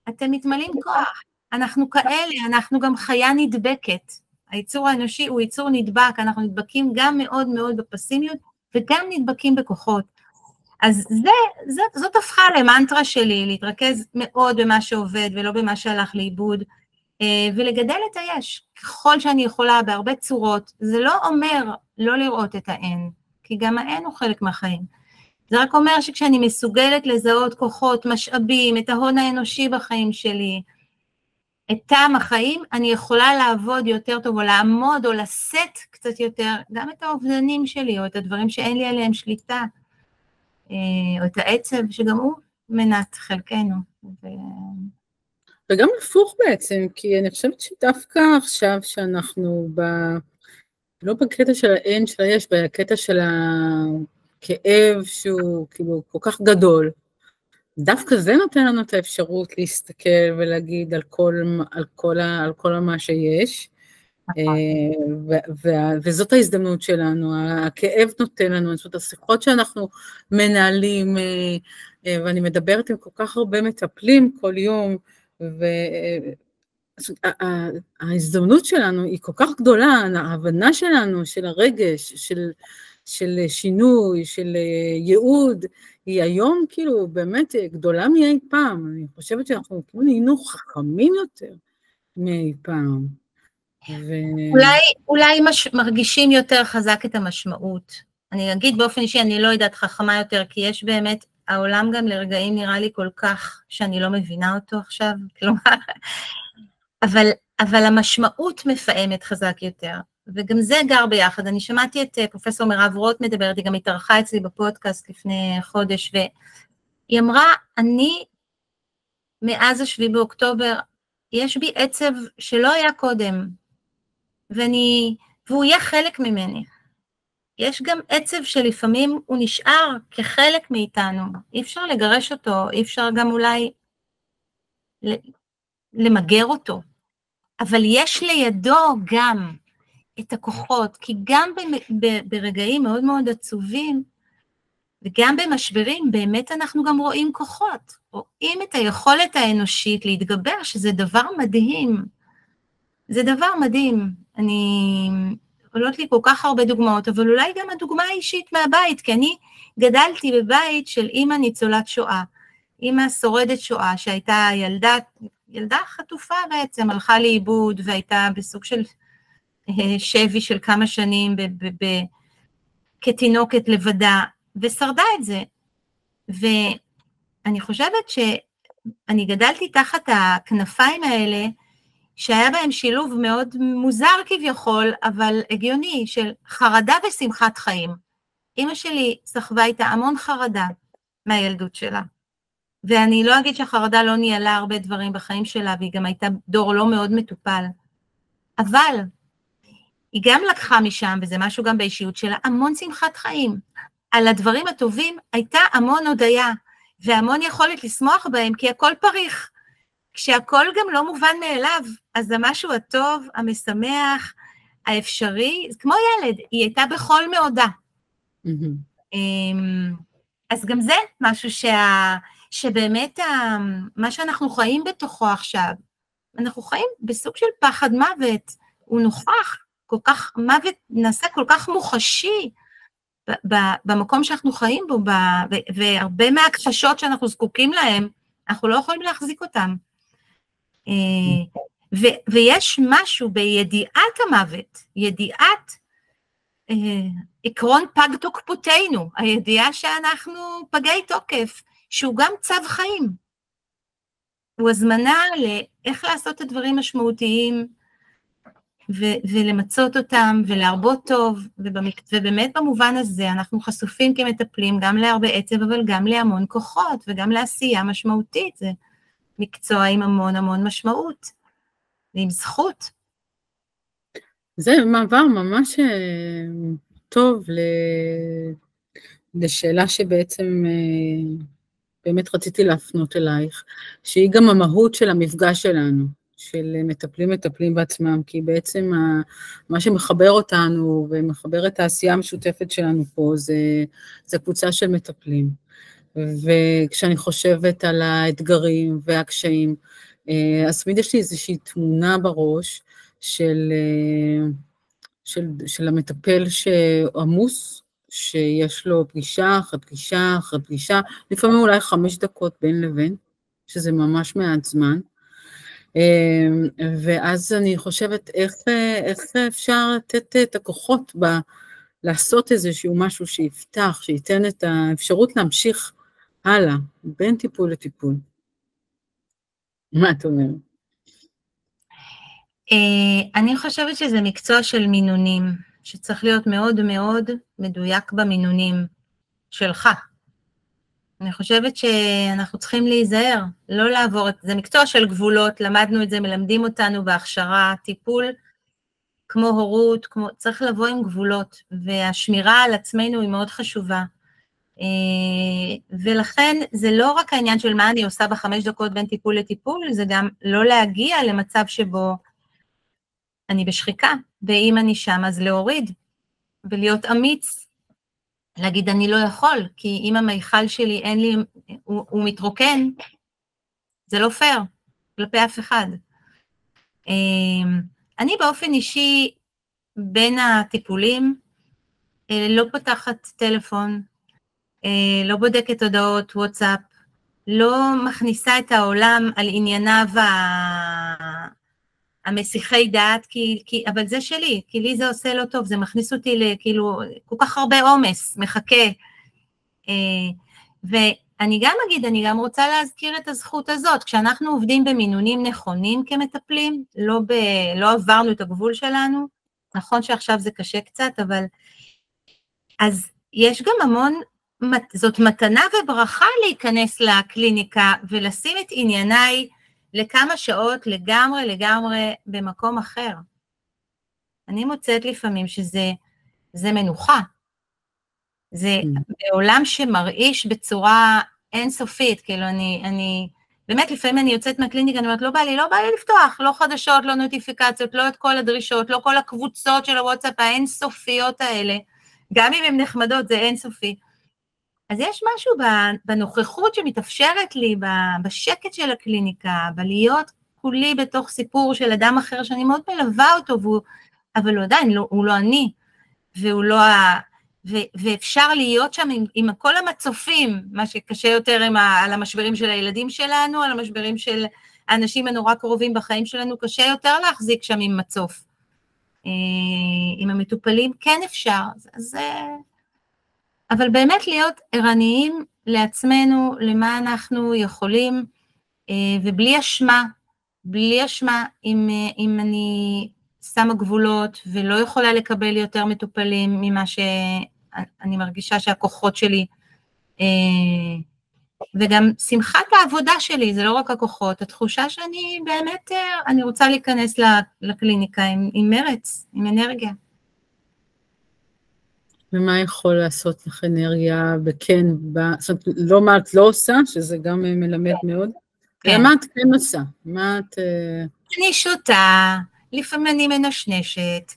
B: אתם מתמלאים כוח, אנחנו כאלה, אנחנו גם חיה נדבקת, היצור האנושי הוא יצור נדבק, אנחנו נדבקים גם מאוד מאוד בפסימיות, וגם נדבקים בכוחות, אז זאת הפכה למנטרה שלי, להתרכז מאוד במה שעובד, ולא במה שהלך לאיבוד, ולגדל את היש, ככל שאני יכולה, בהרבה צורות, זה לא אומר לא לראות את האין, כי גם האין הוא חלק מהחיים, זה רק אומר שכשאני מסוגלת לזהות כוחות, משאבים, את ההון האנושי בחיים שלי, את טעם החיים, אני יכולה לעבוד יותר טוב, או לעמוד, או לשאת קצת יותר, גם את האובדנים שלי, או את הדברים שאין לי עליהם שליטה, או את העצב, שגם הוא מנת חלקנו.
A: וגם הפוך בעצם, כי אני חושבת שדווקא עכשיו שאנחנו לא בקטע של האין של היש, בקטע של הכאב שהוא כאילו כל כך גדול, דווקא זה נותן לנו את האפשרות להסתכל ולהגיד על כל מה שיש, וזאת ההזדמנות שלנו, הכאב נותן לנו, זאת השיחות שאנחנו מנהלים, ואני מדברת עם כל כך הרבה מטפלים כל יום, וההזדמנות שלנו היא כל כך גדולה, ההבנה שלנו של הרגש, של שינוי, של ייעוד, היא היום כאילו באמת גדולה מאי פעם, אני חושבת שאנחנו כאילו נהיינו חכמים יותר מאי פעם.
B: אולי מרגישים יותר חזק את המשמעות, אני אגיד באופן אישי, אני לא יודעת חכמה יותר, כי יש באמת, העולם גם לרגעים נראה לי כל כך, שאני לא מבינה אותו עכשיו, כלומר, אבל המשמעות מפעמת חזק יותר, וגם זה גר ביחד, אני שמעתי את פרופסור מירב רוט מדברת, היא גם התארחה אצלי בפודקאסט לפני חודש, והיא אמרה, אני מאז 7 באוקטובר, יש בי עצב שלא היה קודם, והוא יהיה חלק ממני. יש גם עצב שלפעמים הוא נשאר כחלק מאיתנו, אי אפשר לגרש אותו, אי אפשר גם אולי למגר אותו, אבל יש לידו גם את הכוחות, כי גם ברגעים מאוד מאוד עצובים, וגם במשברים באמת אנחנו גם רואים כוחות, רואים את היכולת האנושית להתגבר, שזה דבר מדהים, זה דבר מדהים, עולות לי כל כך הרבה דוגמאות, אבל אולי גם הדוגמה האישית מהבית, כי אני גדלתי בבית של אמא ניצולת שואה, אמא שורדת שואה, שהייתה ילדה חטופה בעצם, הלכה לאיבוד, והייתה בסוג של שבי של כמה שנים, כתינוקת לבדה, ושרדה את זה, ואני חושבת שאני גדלתי תחת הכנפיים האלה, שהיה בהם שילוב מאוד מוזר כביכול, אבל הגיוני, של חרדה ושמחת חיים. אמא שלי סחבה איתה המון חרדה מהילדות שלה, ואני לא אגיד שהחרדה לא ניהלה הרבה דברים בחיים שלה, והיא גם הייתה דור לא מאוד מטופל, אבל היא גם לקחה משם, וזה משהו גם באישיות שלה, המון שמחת חיים. על הדברים הטובים הייתה המון הודיה, והמון יכולת לשמוח בהם, כי הכל פריך. כשהכל גם לא מובן מאליו, אז המשהו הטוב, המשמח, האפשרי, כמו ילד, היא הייתה בכל מאודה. אז גם זה משהו שבאמת מה שאנחנו חיים בתוכו עכשיו, אנחנו חיים בסוג של פחד מוות, הוא נוכח, כל כך, מוות נעשה כל כך מוחשי, במקום שאנחנו חיים בו, והרבה מהכחשות שאנחנו זקוקים להם, אנחנו לא יכולים להחזיק אותם. ויש משהו בידיעת המוות, ידיעת עקרון פג תוקפותנו, הידיעה שאנחנו פגי תוקף, שהוא גם צו חיים. הוא הזמנה לאיך לעשות את הדברים משמעותיים, ולמצות אותם, ולהרבות טוב, ובאמת במובן הזה אנחנו חשופים כמטפלים גם להרבה עצב, אבל גם להמון כוחות, וגם לעשייה משמעותית, זה מקצוע עם המון המון משמעות, ועם זכות.
A: זה מעבר ממש טוב לשאלה שבעצם באמת רציתי להפנות אלייך, שהיא גם המהות של המפגש שלנו, של מטפלים בעצמם, כי בעצם מה שמחבר אותנו ומחבר את העשייה המשותפת שלנו פה, זה קבוצה של מטפלים. וכשאני חושבת על האתגרים והקשיים, אז תמיד יש לי איזושהי תמונה בראש של המטפל שעמוס, שיש לו פגישה אחת פגישה, לפעמים אולי 5 דקות בין לבין, שזה ממש מעט זמן, ואז אני חושבת איך אפשר לתת את הכוחות לעשות איזשהו משהו שיפתח, שייתן את האפשרות להמשיך הלאה, בין טיפול לטיפול. מה את אומרת?
B: אני חושבת שזה מקצוע של מינונים, שצריך להיות מאוד מאוד מדויק במינונים שלך. אני חושבת שאנחנו צריכים להיזהר, לא לעבור, זה מקצוע של גבולות, למדנו את זה, מלמדים אותנו בהכשרה, טיפול כמו הורות, צריך לבוא עם גבולות, והשמירה על עצמנו היא מאוד חשובה. ולכן זה לא רק העניין של מה אני עושה ב5 דקות בין טיפול לטיפול, זה גם לא להגיע למצב שבו אני בשחיקה, ואם אני שם אז להוריד, ולהיות אמיץ, להגיד אני לא יכול, כי אם המיכל שלי אין לי, הוא מתרוקן, זה לא פייר, כלפי אף אחד. אני באופן אישי, בין הטיפולים, לא פותחת טלפון, לא בודקת הודעות וואטסאפ, לא מכניסה את העולם על ענייניו המסיחי דעת, אבל זה שלי, כי לי זה עושה לא טוב, זה מכניס אותי כאילו, כל כך הרבה עומס, מחכה. ואני גם אגיד, אני גם רוצה להזכיר את הזכות הזאת, כשאנחנו עובדים במינונים נכונים כמטפלים, לא עברנו את הגבול שלנו, נכון שעכשיו זה קשה קצת, אבל אז יש גם המון, זאת מתנה וברכה להיכנס לקליניקה, ולשים את ענייניי לכמה שעות לגמרי במקום אחר. אני מוצאת לפעמים שזה מנוחה, זה בעולם שמרעיש בצורה אינסופית, כאילו אני באמת לפעמים אני יוצאת מהקליניקה, אני אומרת לא בא לי לפתוח, לא חדשות, לא נוטיפיקציות, לא את כל הדרישות, לא כל הקבוצות של הוואטסאפ האינסופיות האלה, גם אם הן נחמדות זה אינסופי. אז יש משהו בנוכחות שמתאפשרת לי, בשקט של הקליניקה, בלהיות כולי בתוך סיפור של אדם אחר שאני מאוד מלווה אותו, אבל הוא עדיין, הוא לא אני, ואפשר להיות שם עם כל המצופים, מה שקשה יותר על המשברים של הילדים שלנו, על המשברים של האנשים הנורא קרובים בחיים שלנו, קשה יותר להחזיק שם עם מצוף. עם המטופלים כן אפשר, אבל באמת להיות ערניים לעצמנו, למה אנחנו יכולים, ובלי אשמה, אם אני שמה גבולות, ולא יכולה לקבל יותר מטופלים, ממה שאני מרגישה שהכוחות שלי, וגם שמחת העבודה שלי, זה לא רק הכוחות, התחושה שאני באמת, אני רוצה להיכנס לקליניקה עם מרץ, עם אנרגיה.
A: ומה יכול לעשות לך אנרגיה זאת אומרת, לא מה את לא עושה, שזה גם מלמד מאוד, אלא מה את כן עושה?
B: אני שותה, לפעמים אני מנשנשת,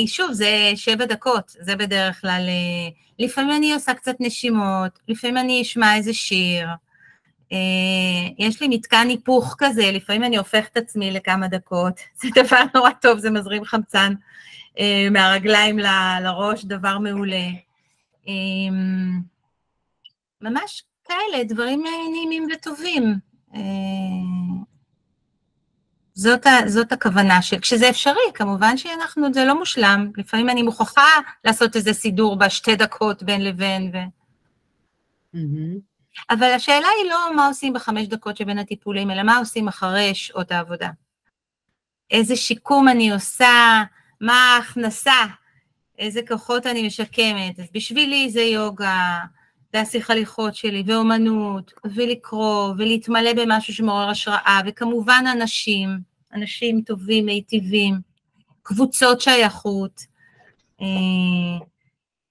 B: שוב, זה 7 דקות, זה בדרך כלל, לפעמים אני עושה קצת נשימות, לפעמים אני אשמע איזה שיר, יש לי מתקן היפוך כזה, לפעמים אני הופך את עצמי לכמה דקות, זה דבר נורא טוב, זה מזרים חמצן, מהרגליים לראש, דבר מעולה. ממש כאלה, דברים נעימים וטובים. זאת הכוונה, כשזה אפשרי, כמובן זה לא מושלם, לפעמים אני מוכרחה לעשות איזה סידור ב2 דקות בין לבין. אבל השאלה היא לא מה עושים ב5 דקות שבין הטיפולים, אלא מה עושים אחרי שעות העבודה. איזה שיקום אני עושה, מה ההכנסה, איזה כוחות אני משקמת, אז בשבילי זה יוגה, להשיח הליכות שלי, ואומנות, ולקרוא, ולהתמלא במשהו שמעורר השראה, וכמובן אנשים טובים, מיטיבים, קבוצות שייכות,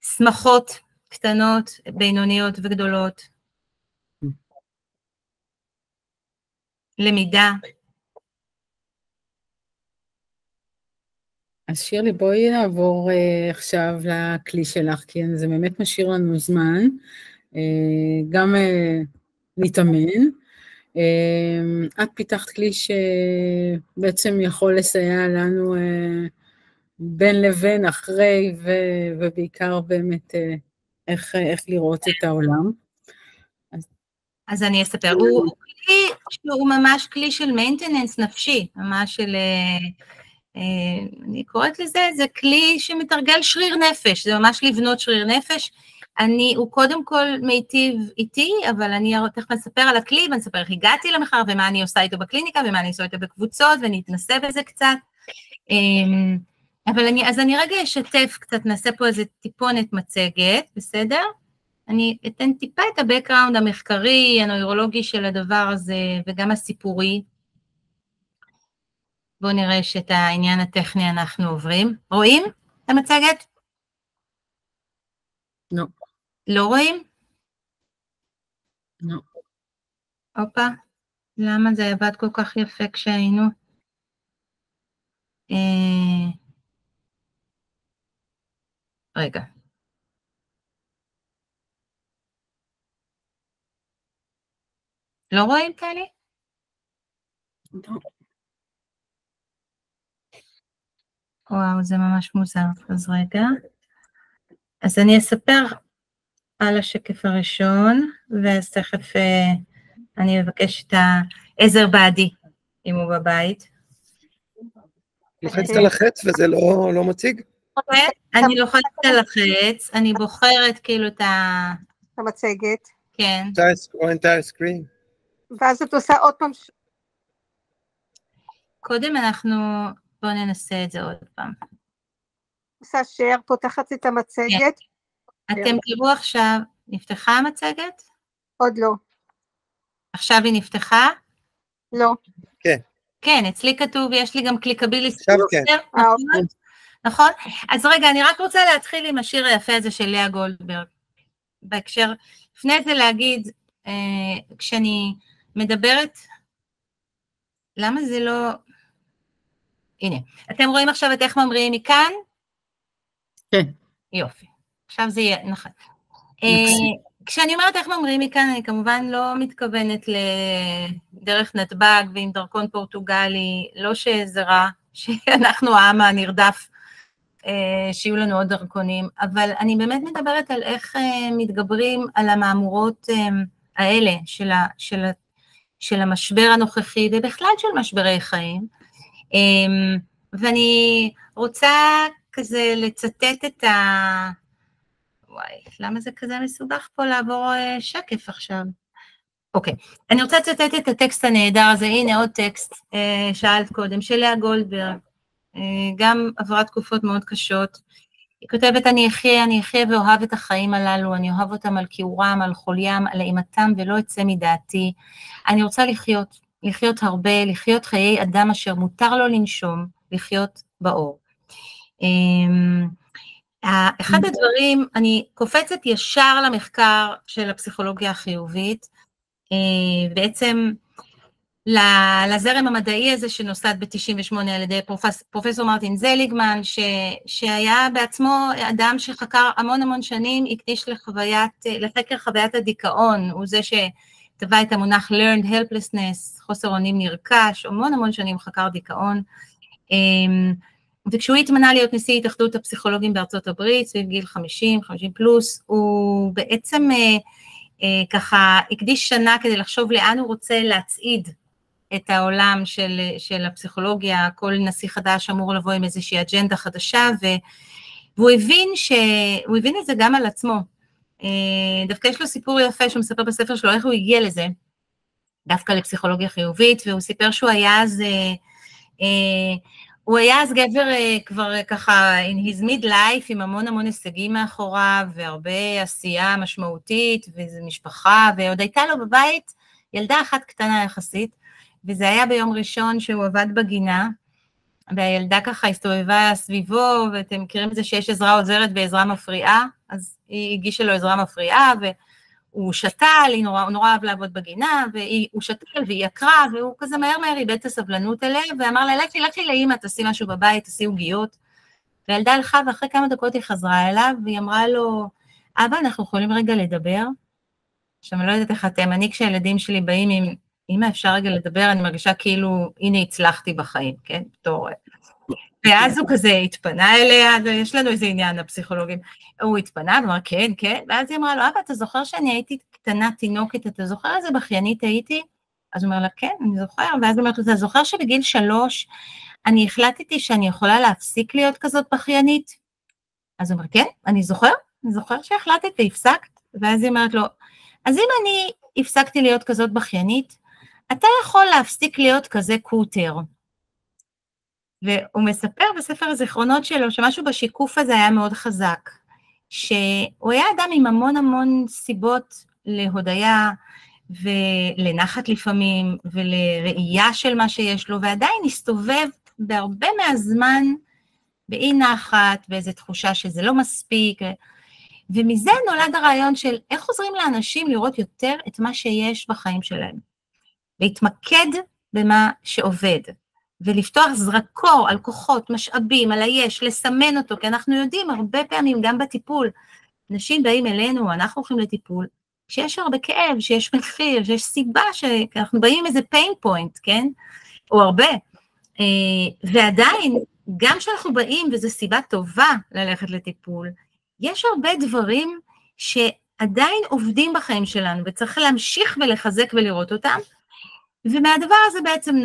B: שמחות קטנות, בינוניות וגדולות, למידה,
A: אז שירלי, בואי נעבור עכשיו לכלי שלך, כי זה באמת משאיר לנו זמן, גם להתאמן. את פיתחת כלי שבעצם יכול לסייע לנו בין לבין, אחרי, ובעיקר באמת איך לראות את העולם.
B: אז אני אספר, הוא כלי שהוא ממש כלי של maintenance נפשי, ממש של, אני קוראת לזה, זה כלי שמתרגל שריר נפש, זה ממש לבנות שריר נפש. הוא קודם כל מיטיב איתי, אבל אני תכף אספר על הכלי, ואני אספר איך הגעתי למחקר, ומה אני עושה איתו בקליניקה, ומה אני עושה איתו בקבוצות, ואני אתנסה בזה קצת. אבל אז אני רגע אשתף קצת, נעשה פה איזה טיפונת מצגת, בסדר? אני אתן טיפה את הבקראונד המחקרי, הנוירולוגי של הדבר הזה, וגם הסיפורי. בואו נראה שאת העניין הטכני אנחנו עוברים. רואים את המצגת?
A: לא.
B: לא רואים?
A: לא.
B: הופה, למה זה עבד כל כך יפה כשהיינו? רגע. לא רואים כאלה?
A: לא.
B: וואו, זה ממש מוזר. אז רגע. אז אני אספר על השקף הראשון, ואז תכף אני אבקש את העזר בעדי, אם הוא בבית.
C: לוחצת על החץ וזה לא מציג?
B: אני לוחצת על החץ, אני בוחרת כאילו את
D: המצגת.
B: כן.
C: entire screen.
D: ואז את עושה עוד פעם.
B: קודם בואו ננסה את זה עוד פעם.
D: עושה share, פותחת את המצגת.
B: אתם תראו עכשיו, נפתחה המצגת?
D: עוד לא.
B: עכשיו היא נפתחה?
D: לא.
C: כן.
B: כן, אצלי כתוב, יש לי גם קליקביליסט.
C: עכשיו כן.
B: נכון? אז רגע, אני רק רוצה להתחיל עם השיר היפה הזה של לאה גולדברג. בהקשר, לפני זה להגיד, כשאני מדברת, למה זה לא... הנה, אתם רואים עכשיו את איך ממריאים מכאן?
A: כן.
B: יופי. עכשיו זה יהיה, נכון. כשאני אומרת איך ממריאים מכאן, אני כמובן לא מתכוונת לדרך נתב"ג ועם דרכון פורטוגלי, לא שזה רע, שאנחנו העם הנרדף, שיהיו לנו עוד דרכונים, אבל אני באמת מדברת על איך מתגברים על המאמורות האלה של המשבר הנוכחי, ובכלל של משברי חיים, ואני רוצה כזה לצטט את וואי, למה זה כזה מסובך פה לעבור שקף עכשיו? אוקיי, אני רוצה לצטט את הטקסט הנהדר הזה, הנה עוד טקסט, שאלת קודם, של לאה גולדברג, גם עברה תקופות מאוד קשות, היא כותבת, אני אחיה ואוהב את החיים הללו, אני אוהב אותם על כיעורם, על חוליים, על אימתם, ולא אצא מדעתי, אני רוצה לחיות הרבה, לחיות חיי אדם אשר מותר לו לנשום, לחיות באור. אחד הדברים, אני קופצת ישר למחקר של הפסיכולוגיה החיובית, בעצם לזרם המדעי הזה שנוסד ב-98 על ידי פרופסור מרטין זליגמן, שהיה בעצמו אדם שחקר המון שנים, הקדיש לחקר חוויית הדיכאון, הוא זה שטבע את המונח learned helplessness, חוסר אונים נרכש, המון שנים חקר דיכאון, וכשהוא התמנה להיות נשיא התאחדות הפסיכולוגים בארצות הברית, סביב גיל 50 פלוס, הוא בעצם ככה הקדיש שנה כדי לחשוב לאן הוא רוצה להצעיד את העולם של הפסיכולוגיה, כל נשיא חדש אמור לבוא עם איזושהי אג'נדה חדשה, והוא הבין את זה גם על עצמו. דווקא יש לו סיפור יפה שהוא מספר בספר שלו, איך הוא הגיע לזה, דווקא לפסיכולוגיה חיובית, והוא סיפר שהוא היה אז גבר כבר ככה in his mid-life, עם המון הישגים מאחוריו, והרבה עשייה משמעותית, ואיזו משפחה, ועוד הייתה לו בבית ילדה אחת קטנה יחסית, וזה היה ביום ראשון שהוא עבד בגינה, והילדה ככה הסתובבה סביבו, ואתם מכירים את זה שיש עזרה עוזרת ועזרה מפריעה, אז היא הגישה לו עזרה מפריעה, והוא שתל, הוא נורא אהב לעבוד בגינה, והוא שתל והיא יקרה, והוא כזה מהר איבד את הסבלנות אליה, ואמר לה, לכי לאמא, תעשי משהו בבית, תעשי עוגיות, והילדה הלכה, ואחרי כמה דקות היא חזרה אליו, והיא אמרה לו, אבא, אנחנו יכולים רגע לדבר? עכשיו, אני לא יודעת איך אתם, אני כשהילדים שלי באים עם, אמא, אפשר רגע לדבר, אני מרגישה כאילו, הנה הצלחתי בחיים, כן? בתור... ואז הוא כזה התפנה אליה, יש לנו איזה עניין, הפסיכולוגים, הוא התפנה, ואמר, כן, כן, ואז היא אמרה לו, אבא, אתה זוכר שאני הייתי קטנה תינוקת, אתה זוכר איזה בכיינית הייתי? אז הוא אומר לה, כן, אני זוכר, ואז היא אומרת לו, אתה זוכר שבגיל 3, אני החלטתי שאני יכולה להפסיק להיות כזאת בכיינית? אז הוא אומר, כן, אני זוכר שהחלטת והפסקת, ואז היא אומרת לו, אז אם אני הפסקתי להיות כזאת בכיינית, אתה יכול להפסיק להיות כזה קוטר. והוא מספר בספר הזיכרונות שלו, שמשהו בשיקוף הזה היה מאוד חזק, שהוא היה אדם עם המון המון סיבות להודיה, ולנחת לפעמים, ולראייה של מה שיש לו, ועדיין הסתובב בהרבה מהזמן, באי נחת, באיזו תחושה שזה לא מספיק, ומזה נולד הרעיון של איך עוזרים לאנשים לראות יותר את מה שיש בחיים שלהם, להתמקד במה שעובד, ולפתוח זרקור על כוחות, משאבים, על היש, לסמן אותו, כי אנחנו יודעים הרבה פעמים גם בטיפול, אנשים באים אלינו, אנחנו הולכים לטיפול, שיש הרבה כאב, שיש מחיר, שיש סיבה שאנחנו באים עם איזה pain point, כן? או הרבה. ועדיין, גם כשאנחנו באים, וזו סיבה טובה ללכת לטיפול, יש הרבה דברים שעדיין עובדים בחיים שלנו, וצריך להמשיך ולחזק ולראות אותם, ומהדבר הזה בעצם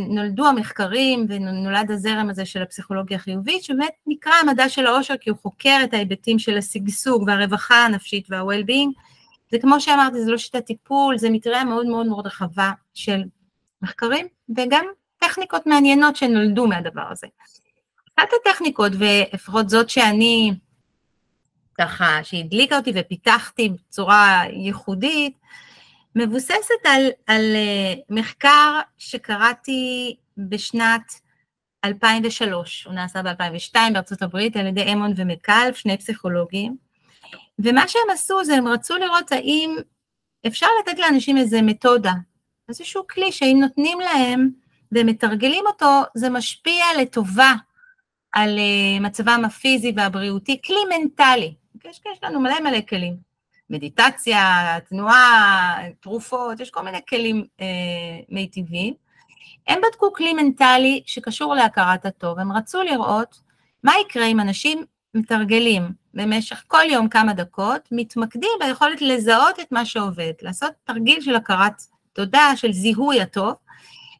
B: נולדו המחקרים, ונולד הזרם הזה של הפסיכולוגיה החיובית, שבאמת נקרא המדע של האושר, כי הוא חוקר את ההיבטים של השגשוג, והרווחה הנפשית וה-well-being, זה כמו שאמרתי, זה לא שיטת טיפול, זה מטריה מאוד מאוד מאוד רחבה של מחקרים, וגם טכניקות מעניינות שנולדו מהדבר הזה. אחת הטכניקות, ולפחות זאת שאני, ככה, שהדליקה אותי ופיתחתי בצורה ייחודית, מבוססת על מחקר שקראתי בשנת 2003, הוא נעשה ב-2002 בארצות הברית, על ידי אמון ומקלף, שני פסיכולוגים, ומה שהם עשו זה, הם רצו לראות האם אפשר לתת לאנשים איזה מתודה, איזשהו כלי שאם נותנים להם ומתרגלים אותו, זה משפיע לטובה על מצבם הפיזי והבריאותי, כלי מנטלי, יש לנו מלא כלים, מדיטציה, תנועה, תרופות, יש כל מיני כלים מיטיבים, הם בדקו כלי מנטלי שקשור להכרת הטוב, הם רצו לראות מה יקרה אם אנשים מתרגלים במשך כל יום כמה דקות, מתמקדים ביכולת לזהות את מה שעובד, לעשות תרגיל של הכרת תודה, של זיהוי הטוב,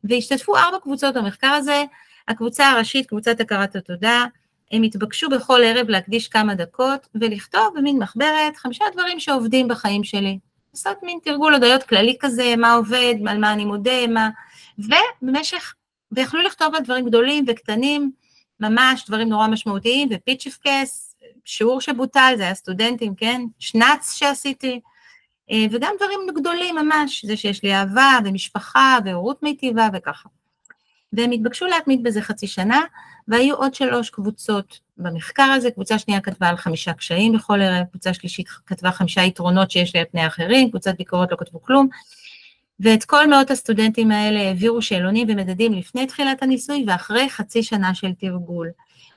B: והשתתפו 4 קבוצות במחקר הזה, הקבוצה הראשית, קבוצת הכרת התודה, הם התבקשו בכל ערב להקדיש כמה דקות, ולכתוב במין מחברת 5 דברים שעובדים בחיים שלי, לעשות מין תרגול הודיות כללי כזה, מה עובד, על מה אני מודה, מה, ויכלו לכתוב על דברים גדולים וקטנים, ממש דברים נורא משמעותיים, ופיצ'פקס, שיעור שבוטל, זה היה סטודנטים, כן, שנץ שעשיתי, וגם דברים גדולים ממש, זה שיש לי אהבה ומשפחה והורות מיטיבה וככה. והם התבקשו להתמיד בזה חצי שנה, והיו עוד 3 קבוצות במחקר הזה, קבוצה שנייה כתבה על 5 קשיים בכל ערב, קבוצה שלישית כתבה 5 יתרונות שיש לי על פני אחרים, קבוצת ביקורת לא כתבו כלום, ואת כל מאות הסטודנטים האלה העבירו שאלונים ומדדים לפני תחילת הניסוי, ואחרי חצי שנה של תרגול.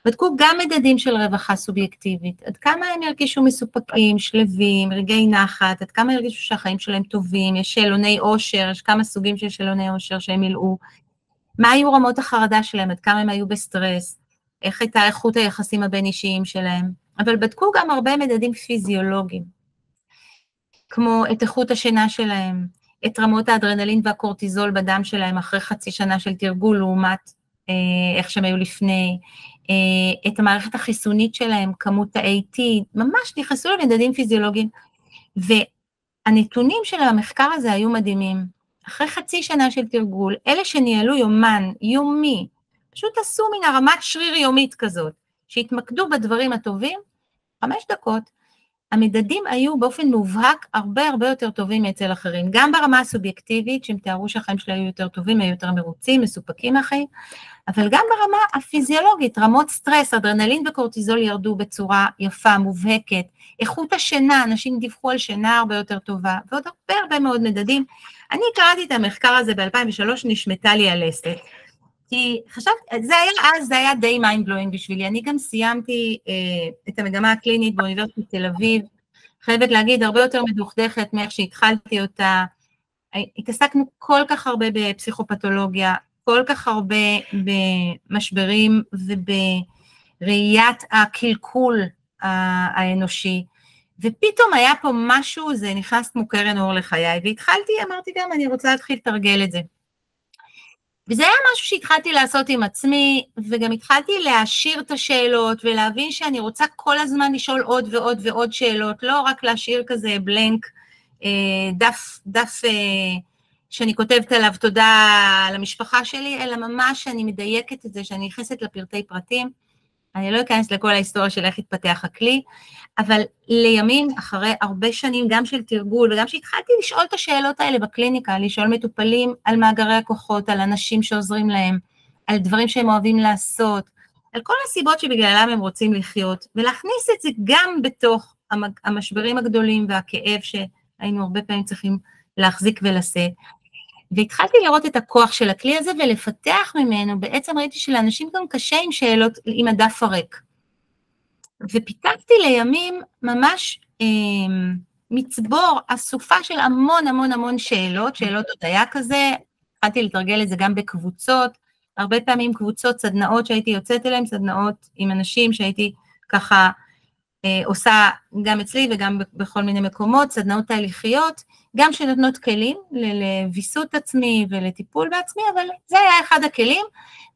B: בדקו גם מדדים של רווחה סובייקטיבית, עד כמה הם ירגישו מסופקים, שלווים, רגעי נחת, עד כמה ירגישו שהחיים שלהם טובים, יש שאלוני אושר, יש כמה סוגים של שאלוני אושר שהם מילאו, מה היו רמות החרדה שלהם, עד כמה הם היו בסטרס, איך הייתה איכות היחסים הבין אישיים שלהם, אבל בדקו גם הרבה מדדים פיזיולוגיים, כמו את איכות השינה שלהם, את רמות האדרנלין והקורטיזול בדם שלהם אחרי חצי שנה של תרגול, לעומת איך שהם היו לפני, את המערכת החיסונית שלהם, כמות ה-AT, ממש נכנסו למדדים פיזיולוגיים, והנתונים של המחקר הזה היו מדהימים, אחרי חצי שנה של תרגול, אלה שניהלו יומן, יומי, פשוט עשו מן הרמת שריר יומית כזאת, שהתמקדו בדברים הטובים, 5 דקות, המדדים היו באופן מובהק הרבה יותר טובים מאצל אחרים, גם ברמה הסובייקטיבית, שהם תיארו שהחיים שלה היו יותר טובים, היו יותר מרוצים, מסופקים מהחיים, אבל גם ברמה הפיזיולוגית, רמות סטרס, אדרנלין וקורטיזול ירדו בצורה יפה, מובהקת, איכות השינה, אנשים דיווחו על שינה הרבה יותר טובה, ועוד הרבה מאוד מדדים. אני קראתי את המחקר הזה ב-2003, נשמטה לי הלסת, כי חשבתי, זה היה די mind blowing בשבילי, אני גם סיימתי את המגמה הקלינית באוניברסיטת תל אביב, חייבת להגיד, הרבה יותר מדוכדכת מאיך שהתחלתי אותה, התעסקנו כל כך הרבה בפסיכופתולוגיה, כל כך הרבה במשברים ובראיית הקלקול האנושי, ופתאום היה פה משהו, זה נכנס כמו קרן אור לחיי, והתחלתי, אמרתי גם, אני רוצה להתחיל לתרגל את זה. וזה היה משהו שהתחלתי לעשות עם עצמי, וגם התחלתי להשאיר את השאלות, ולהבין שאני רוצה כל הזמן לשאול עוד ועוד ועוד שאלות, לא רק להשאיר כזה בלנק, דף שאני כותבת עליו תודה למשפחה שלי, אלא ממש שאני מדייקת את זה, שאני נכנסת לפרטי פרטים, אני לא אכנס לכל ההיסטוריה של איך התפתח הכלי, אבל לימים, אחרי הרבה שנים, גם של תרגול, וגם שהתחלתי לשאול את השאלות האלה בקליניקה, לשאול מטופלים על מאגרי הכוחות, על אנשים שעוזרים להם, על דברים שהם אוהבים לעשות, על כל הסיבות שבגללם הם רוצים לחיות, ולהכניס את זה גם בתוך המשברים הגדולים והכאב שהיינו הרבה פעמים צריכים להחזיק ולשאת. והתחלתי לראות את הכוח של הכלי הזה ולפתח ממנו, בעצם ראיתי שלאנשים גם קשה עם שאלות עם הדף הריק. ופיתחתי לימים ממש מצבור, אסופה של המון המון המון שאלות הודיה כזה, התחלתי לתרגל את זה גם בקבוצות, הרבה פעמים קבוצות, סדנאות שהייתי יוצאת אליהן, סדנאות עם אנשים שהייתי ככה עושה גם אצלי וגם בכל מיני מקומות, סדנאות תהליכיות, גם שנותנות כלים לוויסות עצמי ולטיפול בעצמי, אבל זה היה אחד הכלים,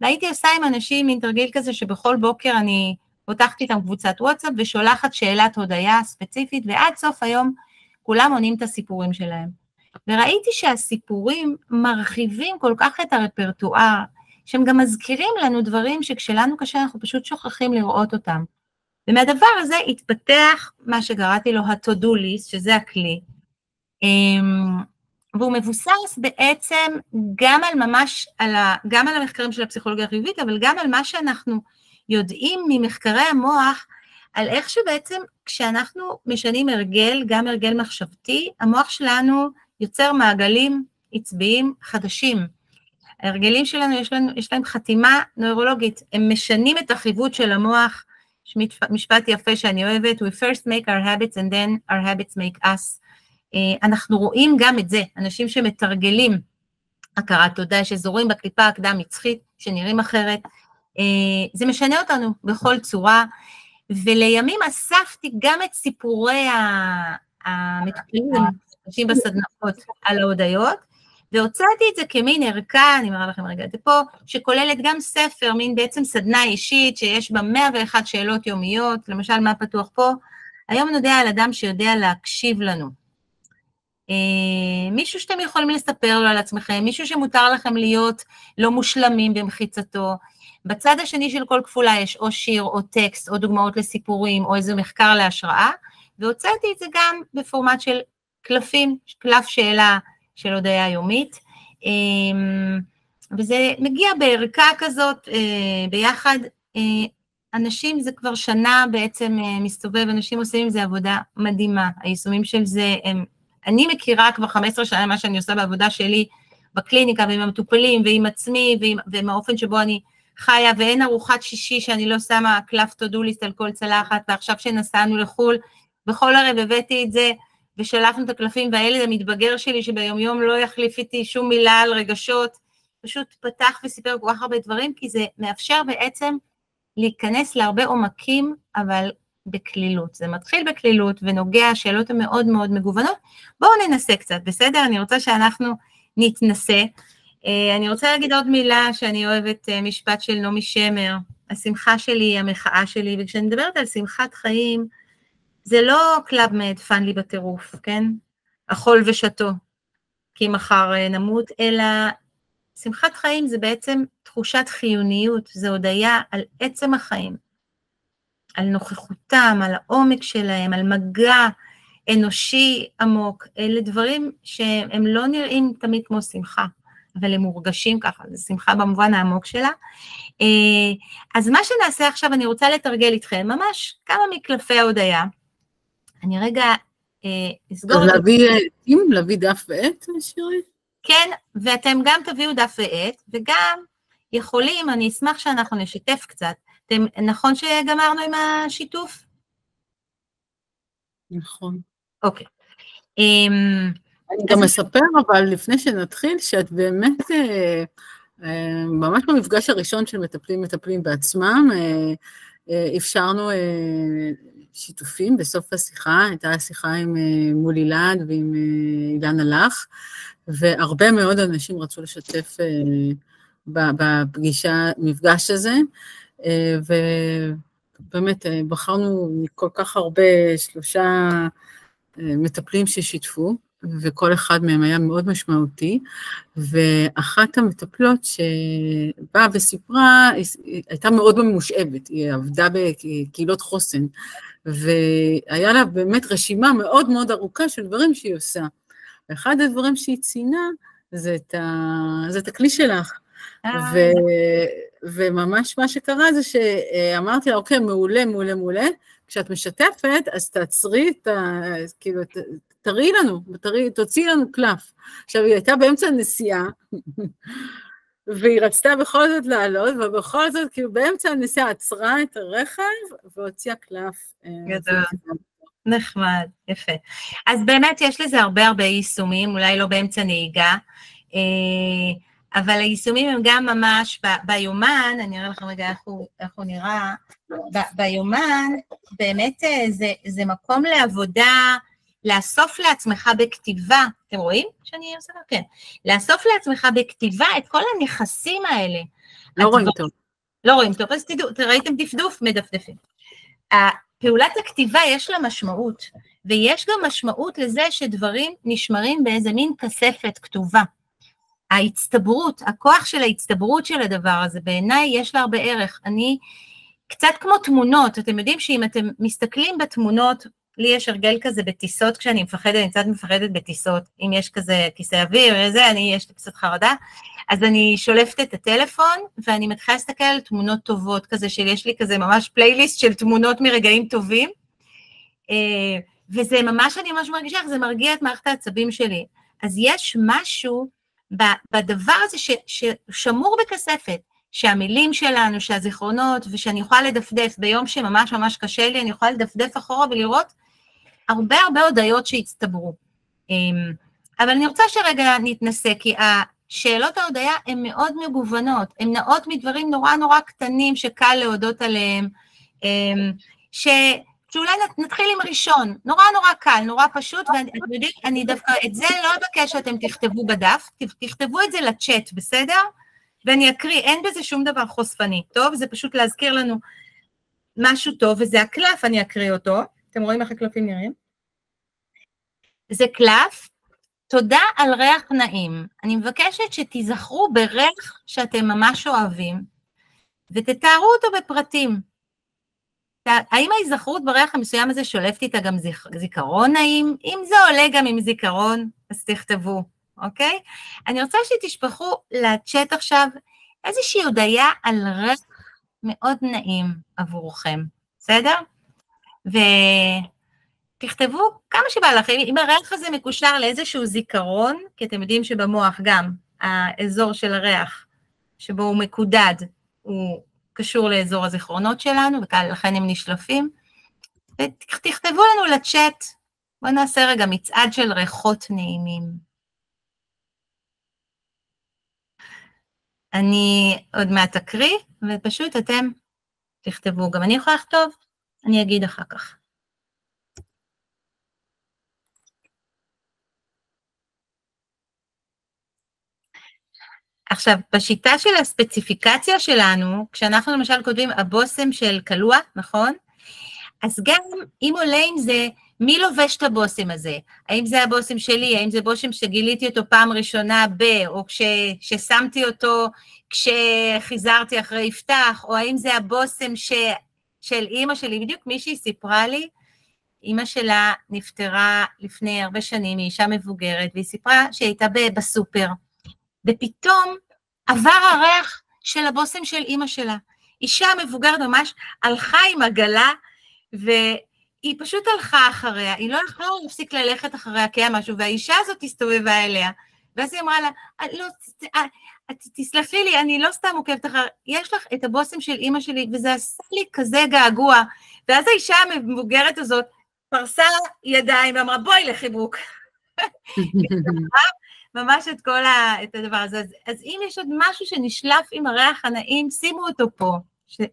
B: והייתי עושה עם אנשים מין תרגיל כזה שבכל בוקר אני פותחת איתם קבוצת וואטסאפ ושולחת שאלת הודיה ספציפית, ועד סוף היום כולם עונים את הסיפורים שלהם. וראיתי שהסיפורים מרחיבים כל כך את הרפרטואר, שהם גם מזכירים לנו דברים שכשלנו קשה אנחנו פשוט שוכחים לראות אותם. ומהדבר הזה התפתח מה שקראתי לו ה-to-do list, שזה הכלי, והוא מבוסס בעצם גם על ממש, גם על המחקרים של הפסיכולוגיה החיובית, אבל גם על מה שאנחנו יודעים ממחקרי המוח, על איך שבעצם כשאנחנו משנים הרגל, גם הרגל מחשבתי, המוח שלנו יוצר מעגלים עצביים חדשים. ההרגלים שלנו, יש להם חתימה נוירולוגית, הם משנים את החיווט של המוח, משפט יפה שאני אוהבת, we first make our habits and then our habits make us. אנחנו רואים גם את זה, אנשים שמתרגלים הכרת תודה, שזורים בקליפה הקדם מצחית, שנראים אחרת, זה משנה אותנו בכל צורה, ולימים אספתי גם את סיפורי המטופלים, אנשים בסדנאות על ההודיות, והוצאתי את זה כמין ערכה, אני מראה לכם רגע את זה פה, שכוללת גם ספר, מין בעצם סדנה אישית, שיש בה 101 שאלות יומיות, למשל מה פתוח פה, היום נודע על אדם שיודע להקשיב לנו, מישהו שאתם יכולים לספר לו על עצמכם, מישהו שמותר לכם להיות לא מושלמים במחיצתו, בצד השני של כל כפולה יש או שיר או טקסט או דוגמאות לסיפורים או איזה מחקר להשראה, והוצאתי את זה גם בפורמט של קלפים, קלף שאלה של הודיה יומית, וזה מגיע בערכה כזאת ביחד, אנשים זה כבר שנה בעצם מסתובב, אנשים עושים עם זה עבודה מדהימה, היישומים של זה הם, אני מכירה כבר 15 שנה מה שאני עושה בעבודה שלי בקליניקה ועם המטופלים ועם עצמי ועם האופן שבו אני חיה, ואין ארוחת שישי שאני לא שמה קלף to do list על כל צלחת, ועכשיו שנסענו לחול, בכל ערב הבאתי את זה, ושלחנו את הקלפים, והילד המתבגר שלי שביום יום לא יחליף איתי שום מילה על רגשות, פשוט פתח וסיפר כל כך הרבה דברים, כי זה מאפשר בעצם להיכנס להרבה עומקים, אבל בכלילות. זה מתחיל בכלילות ונוגע, השאלות המאוד מאוד מגוונות. בואו ננסה קצת, בסדר? אני רוצה שאנחנו נתנסה. אני רוצה להגיד עוד מילה שאני אוהבת, משפט של נעמי שמר, השמחה שלי, המחאה שלי, וכשאני מדברת על שמחת חיים, זה לא קלאב מד פאן לי בטירוף, כן? אכול ושתו, כי מחר נמות, אלא שמחת חיים זה בעצם תחושת חיוניות, זה הודיה על עצם החיים, על נוכחותם, על העומק שלהם, על מגע אנושי עמוק, אלה דברים שהם לא נראים תמיד כמו שמחה, אבל הם מורגשים ככה, זה שמחה במובן העמוק שלה. אז מה שנעשה עכשיו, אני רוצה לתרגל איתכם, ממש כמה מקלפי ההודיה, אני רגע אסגור...
A: אז להביא דף ועט, שירי?
B: כן, ואתם גם תביאו דף ועט, וגם יכולים, אני אשמח שאנחנו נשתף קצת. נכון שגמרנו עם השיתוף?
A: נכון.
B: אוקיי.
A: אני גם אספר, אבל לפני שנתחיל, שאת באמת, ממש במפגש הראשון של מטפלים בעצמם, אפשרנו שיתופים בסוף השיחה, הייתה השיחה עם מול אילן ועם אילן הלך, והרבה מאוד אנשים רצו לשתף במפגש הזה, ובאמת בחרנו מכל כך הרבה 3 מטפלים ששיתפו, וכל אחד מהם היה מאוד משמעותי, ואחת המטפלות שבאה וסיפרה, הייתה מאוד ממושאבת, היא עבדה בקהילות חוסן, והיה לה באמת רשימה מאוד מאוד ארוכה של דברים שהיא עושה. ואחד הדברים שהיא ציינה, זה את הכלי שלך. וממש מה שקרה זה שאמרתי לה, אוקיי, מעולה, מעולה, מעולה, כשאת משתפת, אז תעצרי כאילו, תראי לנו, תוציאי לנו קלף. עכשיו, היא הייתה באמצע הנסיעה, והיא רצתה בכל זאת לעלות, ובכל זאת, כאילו, באמצע הנסיעה עצרה את הרכב, והוציאה קלף.
B: גדול. נחמד, יפה. אז באמת יש לזה הרבה יישומים, אולי לא באמצע נהיגה, אבל היישומים הם גם ממש ביומן, אני אראה לכם רגע איך הוא נראה, ביומן באמת זה מקום לעבודה, לאסוף לעצמך בכתיבה, אתם רואים שאני עושה? כן. לאסוף לעצמך בכתיבה את כל הנכסים האלה.
A: לא רואים טוב.
B: לא רואים טוב, אז תדעו, ראיתם דפדוף, מדפדפים. פעולת הכתיבה יש לה משמעות, ויש גם משמעות לזה שדברים נשמרים באיזה מין כספת כתובה. ההצטברות, הכוח של ההצטברות של הדבר הזה, בעיניי יש לה הרבה ערך. אני, קצת כמו תמונות, אתם יודעים שאם אתם מסתכלים בתמונות, לי יש הרגל כזה בטיסות, כשאני מפחדת, אני קצת מפחדת בטיסות, אם יש כזה כיסא אוויר, יש לי קצת חרדה, אז אני שולפת את הטלפון, ואני מתחילה להסתכל על תמונות טובות כזה, שיש לי כזה ממש פלייליסט של תמונות מרגעים טובים, וזה ממש, אני ממש מרגישה, זה מרגיע את מערכת העצבים שלי. אז יש משהו בדבר הזה ששמור בכספת, שהמילים שלנו, שהזיכרונות, ושאני יכולה לדפדף ביום שממש ממש קשה לי, אני יכולה לדפדף אחורה ולראות הרבה הודיות שהצטברו. אבל אני רוצה שרגע נתנסה, כי השאלות ההודיה הן מאוד מגוונות, הן נעות מדברים נורא קטנים שקל להודות עליהם, שאולי נתחיל עם ראשון, נורא קל, נורא פשוט, ואני דווקא את זה לא אבקש שאתם תכתבו בדף, תכתבו את זה לצ'אט, בסדר? ואני אקריא, אין בזה שום דבר חושפני, טוב? זה פשוט להזכיר לנו משהו טוב, וזה הקלף, אני אקריא אותו, אתם רואים איך הקלפים נראים? זה קלף, תודה על ריח נעים, אני מבקשת שתזכרו בריח שאתם ממש אוהבים, ותתארו אותו בפרטים. האם ההיזכרות בריח המסוים הזה שולפת איתה גם זיכרון נעים? אם זה עולה גם עם זיכרון, אז תכתבו. אוקיי? אני רוצה שתשפחו לצ'אט עכשיו איזושהי הודיה על ריח מאוד נעים עבורכם, בסדר? ותכתבו כמה שבא לכם, אם הריח הזה מקושר לאיזשהו זיכרון, כי אתם יודעים שבמוח גם האזור של הריח שבו הוא מקודד, הוא קשור לאזור הזיכרונות שלנו, ולכן הם נשלפים, ותכתבו לנו לצ'אט, בואו נעשה רגע מצעד של ריחות נעימים. אני עוד מעט אקריא, ופשוט אתם תכתבו, גם אני יכולה לכתוב, אני אגיד אחר כך. עכשיו, בשיטה של הספציפיקציה שלנו, כשאנחנו למשל כותבים הבושם של קלוע, נכון? אז גם אם עולה עם זה, מי לובש את הבושם הזה? האם זה הבושם שלי? האם זה בושם שגיליתי אותו פעם ראשונה או כששמתי אותו כשחיזרתי אחרי יפתח, או האם זה הבושם של אמא שלי? בדיוק מישהי סיפרה לי, אמא שלה נפטרה לפני הרבה שנים, היא אישה מבוגרת, והיא סיפרה שהיא הייתה בסופר, ופתאום עבר הריח של הבושם של אמא שלה. אישה מבוגרת ממש הלכה עם עגלה, והיא פשוט הלכה אחריה, היא לא יכולה להפסיק ללכת אחריה, כי היה משהו, והאישה הזאת הסתובבה אליה, ואז היא אמרה לה, לא, תסלחי לי, אני לא סתם עוקבת אחר, יש לך את הבושם של אמא שלי, וזה עשה לי כזה געגוע, ואז האישה המבוגרת הזאת פרסה ידיים ואמרה, בואי לחיבוק. ממש את הדבר הזה. אז אם יש עוד משהו שנשלף עם הריח הנעים, שימו אותו פה,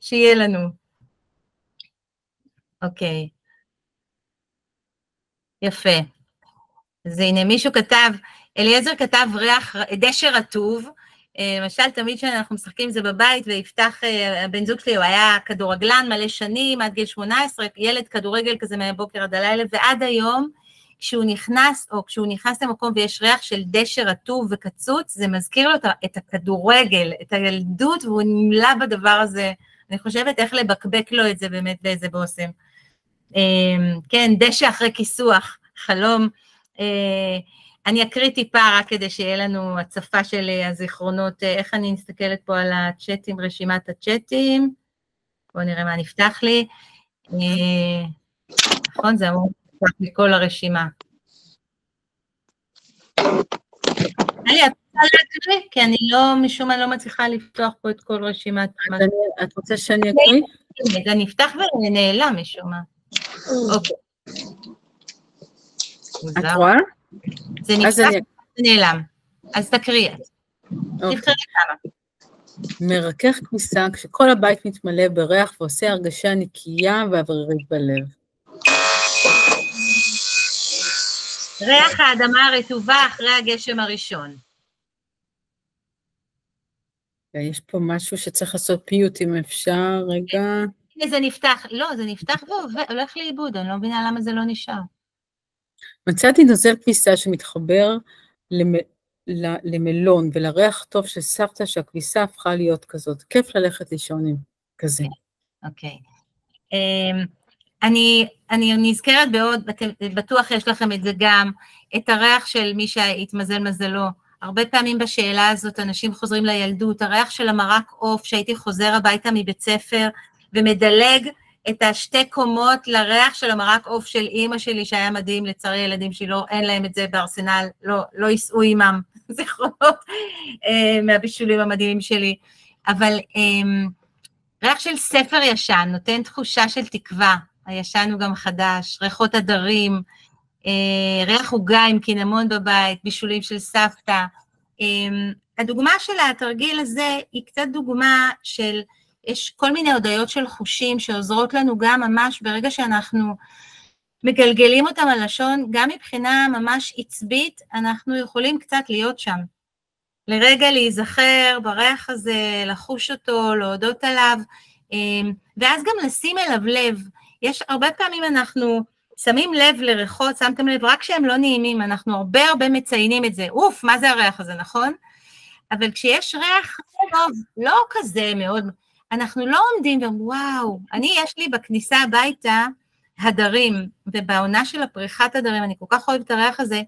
B: שיהיה לנו. אוקיי. יפה. אז הנה, מישהו כתב, אליעזר כתב ריח, דשא רטוב, למשל, תמיד שאנחנו משחקים את זה בבית, ויפתח, הבן זוג שלי, הוא היה כדורגלן מלא שנים, עד גיל 18, ילד כדורגל כזה מהבוקר עד הלילה, ועד היום, כשהוא נכנס למקום ויש ריח של דשא רטוב וקצוץ, זה מזכיר לו את הכדורגל, את הילדות, והוא נמלא בדבר הזה. אני חושבת איך לבקבק לו את זה באמת באיזה בושם. כן, דשא אחרי כיסוח, חלום. אני אקריא טיפה רק כדי שיהיה לנו הצפה של הזיכרונות, איך אני מסתכלת פה על הצ'אטים, רשימת הצ'אטים. בואו נראה מה נפתח לי. נכון, זה אמור לפתח מכל הרשימה. אלי, את רוצה להקריא? כי אני לא, משום מה לא מצליחה לפתוח פה את כל רשימת.
A: את רוצה שאני אקריא?
B: זה נפתח ונעלם משום מה. אוקיי.
A: את רואה?
B: זה נפתח ונעלם. אז תקריא. תבחרי כמה.
A: מרכך כניסה כשכל הבית מתמלא בריח ועושה הרגשה נקייה ואוורירית בלב.
B: ריח האדמה הרטובה אחרי הגשם הראשון.
A: יש פה משהו שצריך לעשות פיוט אם אפשר, רגע.
B: הנה זה נפתח, לא, זה נפתח והולך לאיבוד, אני לא מבינה למה זה לא נשאר.
A: מצאתי נוזל כביסה שמתחבר למלון ולריח טוב של סבתא שהכביסה הפכה להיות כזאת. כיף ללכת לישון עם כזה.
B: אוקיי. אני נזכרת בעוד, בטוח יש לכם את זה גם, את הריח של מי שהתמזל מזלו. הרבה פעמים בשאלה הזאת אנשים חוזרים לילדות, הריח של המרק עוף שהייתי חוזר הביתה מבית ספר ומדלג את השתי קומות לריח של המרק עוף של אמא שלי שהיה מדהים, לצערי ילדים שלי אין להם את זה בארסנל, לא ייסעו עימם זיכרונות מהבישולים המדהימים שלי, אבל ריח של ספר ישן נותן תחושה של תקווה, הישן הוא גם חדש, ריחות הדרים, ריח עוגה עם קינמון בבית, בישולים של סבתא. הדוגמה של התרגיל הזה היא קצת דוגמה של, יש כל מיני הודעות של חושים שעוזרות לנו גם ממש ברגע שאנחנו מגלגלים אותם על לשון, גם מבחינה ממש עצבית, אנחנו יכולים קצת להיות שם. לרגע להיזכר בריח הזה, לחוש אותו, להודות עליו, ואז גם לשים אליו לב. יש הרבה פעמים אנחנו שמים לב לריחות, שמתם לב, רק שהם לא נעימים, אנחנו הרבה מציינים את זה, אוף, מה זה הריח הזה, נכון? אבל כשיש ריח טוב, לא כזה מאוד, אנחנו לא עומדים וואו, יש לי בכניסה הביתה הדרים, ובעונה של הפריחת הדרים, אני כל כך אוהבת את הריח הזה,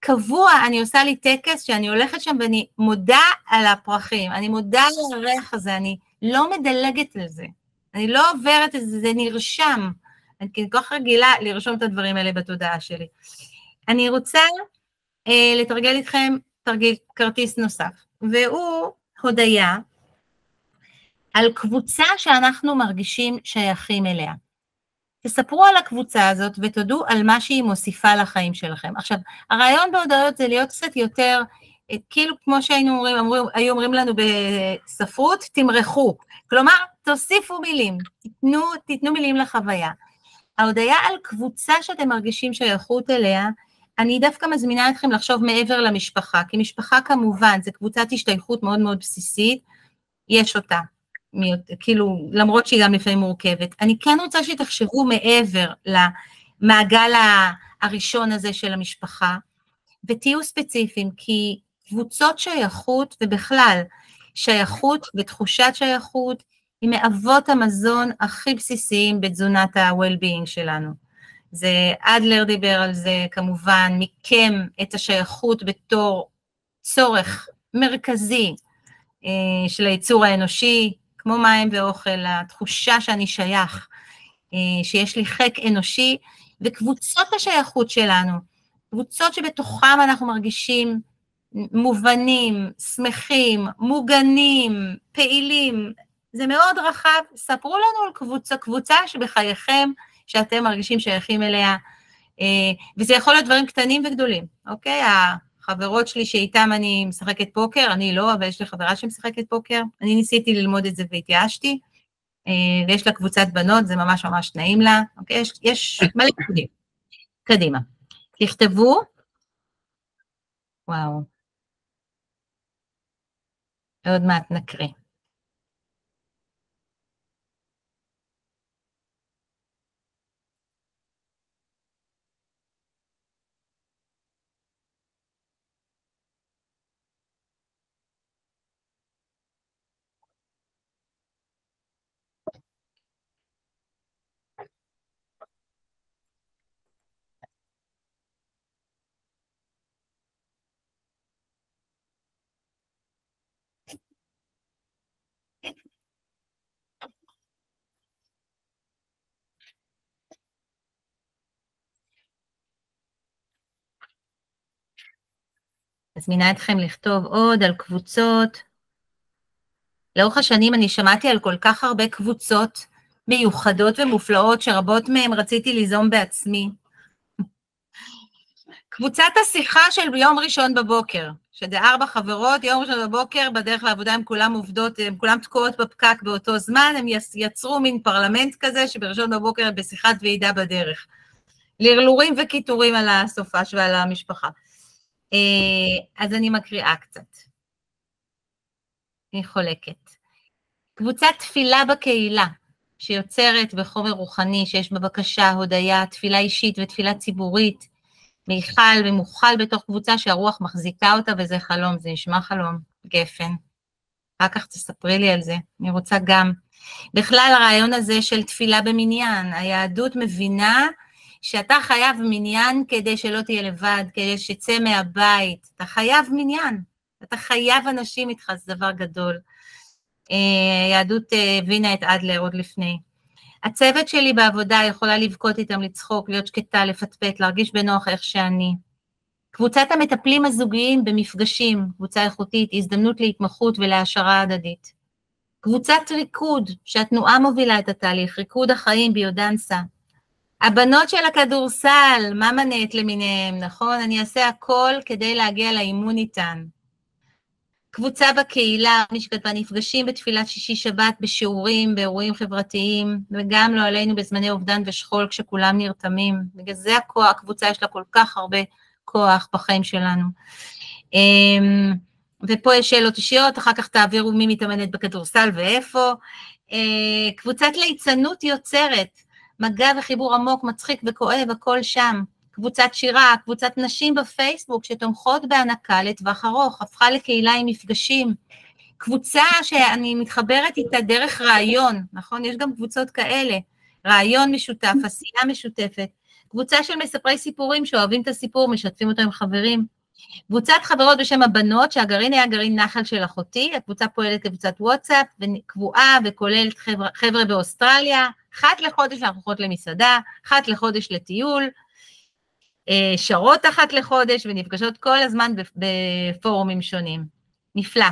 B: קבוע, אני עושה לי טקס שאני הולכת שם ואני מודה על הפרחים, אני מודה על הריח הזה, אני לא מדלגת על זה, אני לא עוברת את זה, זה נרשם, אני כל כך רגילה לרשום את הדברים האלה בתודעה שלי. אני רוצה לתרגל איתכם תרגיל כרטיס נוסף, והוא הודיה על קבוצה שאנחנו מרגישים שייכים אליה. תספרו על הקבוצה הזאת ותודו על מה שהיא מוסיפה לחיים שלכם. עכשיו, הרעיון בהודעות זה להיות קצת יותר, כאילו כמו שהיו אומרים לנו בספרות, תמרחו. כלומר, תוסיפו מילים, תיתנו מילים לחוויה. ההודיה על קבוצה שאתם מרגישים שייכות אליה, אני דווקא מזמינה אתכם לחשוב מעבר למשפחה, כי משפחה כמובן, זה קבוצת השתייכות מאוד מאוד בסיסית, יש אותה. כאילו, למרות שהיא גם לפעמים מורכבת, אני כן רוצה שתחשבו מעבר למעגל הראשון הזה של המשפחה, ותהיו ספציפיים, כי קבוצות שייכות, ובכלל, שייכות ותחושת שייכות, היא מאבות המזון הכי בסיסיים בתזונת ה-well-being שלנו. זה, אדלר דיבר על זה, כמובן, מיקם את השייכות בתור צורך מרכזי של היצור האנושי, כמו מים ואוכל, התחושה שאני שייך, שיש לי חק אנושי, וקבוצות השייכות שלנו, קבוצות שבתוכם אנחנו מרגישים מובנים, שמחים, מוגנים, פעילים, זה מאוד רחב. ספרו לנו על קבוצה שבחייכם, שאתם מרגישים שייכים אליה, וזה יכול להיות דברים קטנים וגדולים, אוקיי? החברות שלי שאיתם אני משחקת פוקר, אני לא, אבל יש לי חברה שמשחקת פוקר, אני ניסיתי ללמוד את זה והתייאשתי, ויש לה קבוצת בנות, זה ממש ממש נעים לה, אוקיי? יש מלא קטנים. קדימה. תכתבו, וואו, עוד מעט נקריא. מזמינה אתכם לכתוב עוד על קבוצות. לאורך השנים אני שמעתי על כל כך הרבה קבוצות מיוחדות ומופלאות, שרבות מהן רציתי ליזום בעצמי. קבוצת השיחה של יום ראשון בבוקר, שזה 4 חברות, יום ראשון בבוקר, בדרך לעבודה הם כולם עובדות, הם כולם תקועות בפקק באותו זמן, הם יצרו מין פרלמנט כזה, שבראשון בבוקר בשיחת ועידה בדרך. לרלורים וקיטורים על הסופש ועל המשפחה. אז אני מקריאה קצת. אני חולקת. קבוצת תפילה בקהילה, שיוצרת בחומר רוחני, שיש בה בקשה, הודיה, תפילה אישית ותפילה ציבורית, מיכל ומוכל בתוך קבוצה שהרוח מחזיקה אותה, וזה חלום, זה נשמע חלום, גפן. אחר כך תספרי לי על זה, אני רוצה גם. בכלל הרעיון הזה של תפילה במניין, היהדות מבינה שאתה חייב מניין כדי שלא תהיה לבד, כדי שתצא מהבית, אתה חייב מניין, אתה חייב אנשים איתך, זה דבר גדול. יהדות הבינה את אדלר עוד לפני. הצוות שלי בעבודה יכולה לבכות איתם, לצחוק, להיות שקטה, לפטפט, להרגיש בנוח איך שאני. קבוצת המטפלים הזוגיים במפגשים, קבוצה איכותית, הזדמנות להתמחות ולהעשרה הדדית. קבוצת ריקוד, שהתנועה מובילה את התהליך, ריקוד החיים ביודנסה. הבנות של הכדורסל, מה מנית למיניהם, נכון? אני אעשה הכל כדי להגיע לאימון איתן. קבוצה בקהילה, מי שכתבה נפגשים בתפילת שישי שבת, בשיעורים, באירועים חברתיים, וגם לא עלינו בזמני אובדן ושכול כשכולם נרתמים. בגלל זה הכוח, הקבוצה יש לה כל כך הרבה כוח בחיים שלנו. ופה יש שאלות אישיות, אחר כך תעבירו מי מתאמנת בכדורסל ואיפה. קבוצת ליצנות יוצרת, מגע וחיבור עמוק, מצחיק וכואב, הכל שם. קבוצת שירה, קבוצת נשים בפייסבוק שתומכות בהנקה לטווח ארוך, הפכה לקהילה עם מפגשים. קבוצה שאני מתחברת איתה דרך רעיון, נכון? יש גם קבוצות כאלה, רעיון משותף, עשייה משותפת. קבוצה של מספרי סיפורים שאוהבים את הסיפור, משתפים אותו עם חברים. קבוצת חברות בשם הבנות, שהגרעין היה גרעין נחל של אחותי, הקבוצה פועלת כקבוצת וואטסאפ, קבועה וכוללת חבר'ה באוסטרליה, 1 לחודש אנחנו הולכות למסעדה, 1 לחודש לטיול, שרות 1 לחודש, ונפגשות כל הזמן בפורומים שונים. נפלא.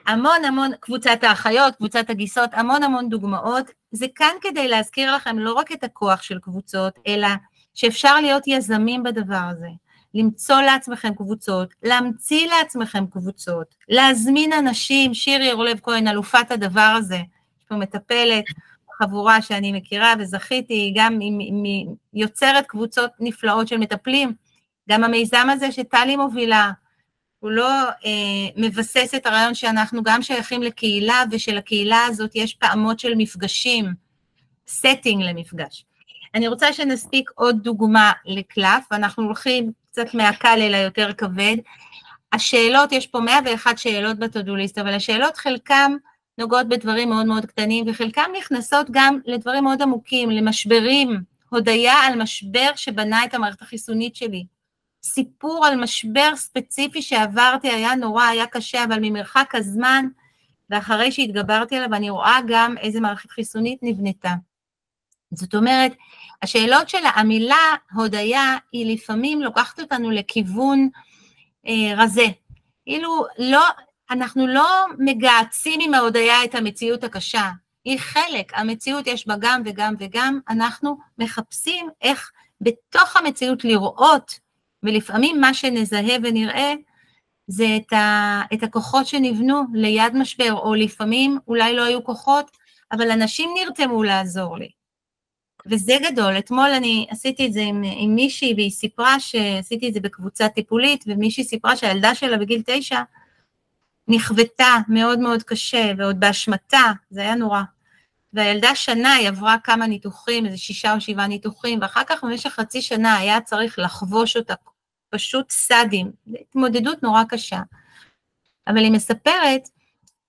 B: המון המון, קבוצת האחיות, קבוצת הגיסות, המון המון דוגמאות. זה כאן כדי להזכיר לכם לא רק את הכוח של קבוצות, אלא שאפשר להיות יזמים בדבר הזה. למצוא לעצמכם קבוצות, להמציא לעצמכם קבוצות, להזמין אנשים, שירי ירולב כהן, אלופת הדבר הזה, יש פה מטפלת, חבורה שאני מכירה וזכיתי, גם יוצרת קבוצות נפלאות של מטפלים, גם המיזם הזה שטלי מובילה, הוא לא מבסס את הרעיון שאנחנו גם שייכים לקהילה, ושלקהילה הזאת יש פעמות של מפגשים, סטינג למפגש. אני רוצה שנספיק עוד דוגמה לקלף, ואנחנו הולכים קצת מהקל אל היותר כבד. השאלות, יש פה 101 שאלות בטודוליסט, אבל השאלות חלקם נוגעות בדברים מאוד מאוד קטנים, וחלקם נכנסות גם לדברים מאוד עמוקים, למשברים, הודיה על משבר שבנה את המערכת החיסונית שלי, סיפור על משבר ספציפי שעברתי, היה נורא, היה קשה, אבל ממרחק הזמן, ואחרי שהתגברתי עליו, אני רואה גם איזה מערכת חיסונית נבנתה. זאת אומרת, השאלות של המילה הודיה, היא לפעמים לוקחת אותנו לכיוון רזה, כאילו לא, אנחנו לא מגעצים עם ההודעה את המציאות הקשה, היא חלק, המציאות יש בה גם וגם וגם, אנחנו מחפשים איך בתוך המציאות לראות, ולפעמים מה שנזהה ונראה, זה את הכוחות שנבנו ליד משבר, או לפעמים אולי לא היו כוחות, אבל אנשים נרתמו לעזור לי. וזה גדול, אתמול אני עשיתי את זה עם מישהי, והיא סיפרה שעשיתי את זה בקבוצה טיפולית, ומישהי סיפרה שהילדה שלה בגיל 9, נכוותה מאוד מאוד קשה, ועוד באשמתה, זה היה נורא. והילדה שנה היא עברה כמה ניתוחים, איזה 6 או 7 ניתוחים, ואחר כך במשך חצי שנה היה צריך לחבוש אותה, פשוט סדים, התמודדות נורא קשה. אבל היא מספרת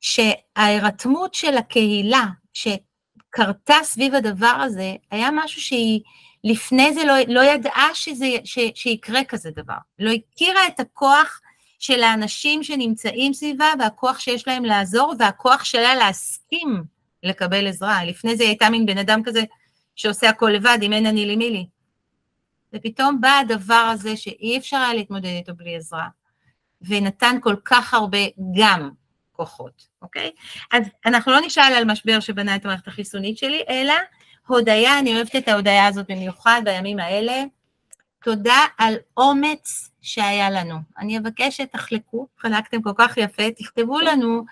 B: שההירתמות של הקהילה, שקרתה סביב הדבר הזה, היה משהו שהיא לפני זה לא ידעה שיקרה כזה דבר. לא הכירה את הכוח של האנשים שנמצאים סביבה, והכוח שיש להם לעזור, והכוח שלה להסכים לקבל עזרה. לפני זה היא הייתה מין בן אדם כזה, שעושה הכל לבד, אם אין אני לי מי לי. ופתאום בא הדבר הזה, שאי אפשר היה להתמודד איתו בלי עזרה, ונתן כל כך הרבה גם כוחות, אוקיי? אז אנחנו לא נשאל על משבר שבנה את המערכת החיסונית שלי, אלא הודיה, אני אוהבת את ההודיה הזאת במיוחד בימים האלה, תודה על אומץ שהיה לנו. אני אבקש שתחלקו, חלקתם כל כך יפה, תכתבו לנו,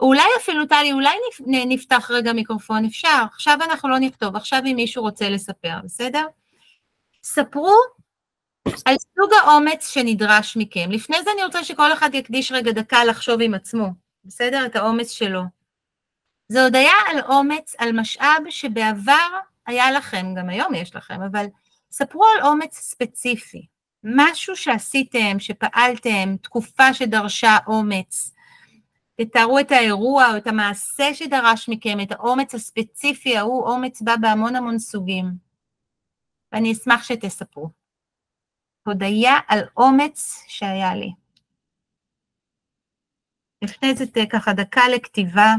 B: אולי אפילו טלי, אולי נפתח רגע מיקרופון, אפשר, עכשיו אנחנו לא נכתוב, עכשיו אם מישהו רוצה לספר, בסדר? ספרו על סוג האומץ שנדרש מכם. לפני זה אני רוצה שכל אחד יקדיש רגע דקה לחשוב עם עצמו, בסדר? את האומץ שלו. זה הודיה על אומץ, על משאב שבעבר היה לכם, גם היום יש לכם, אבל ספרו על אומץ ספציפי, משהו שעשיתם, שפעלתם, תקופה שדרשה אומץ, תתארו את האירוע או את המעשה שדרש מכם, את האומץ הספציפי, ההוא אומץ בא בהמון המון סוגים, ואני אשמח שתספרו. הודיה על אומץ שהיה לי. לפני זה ככה דקה לכתיבה,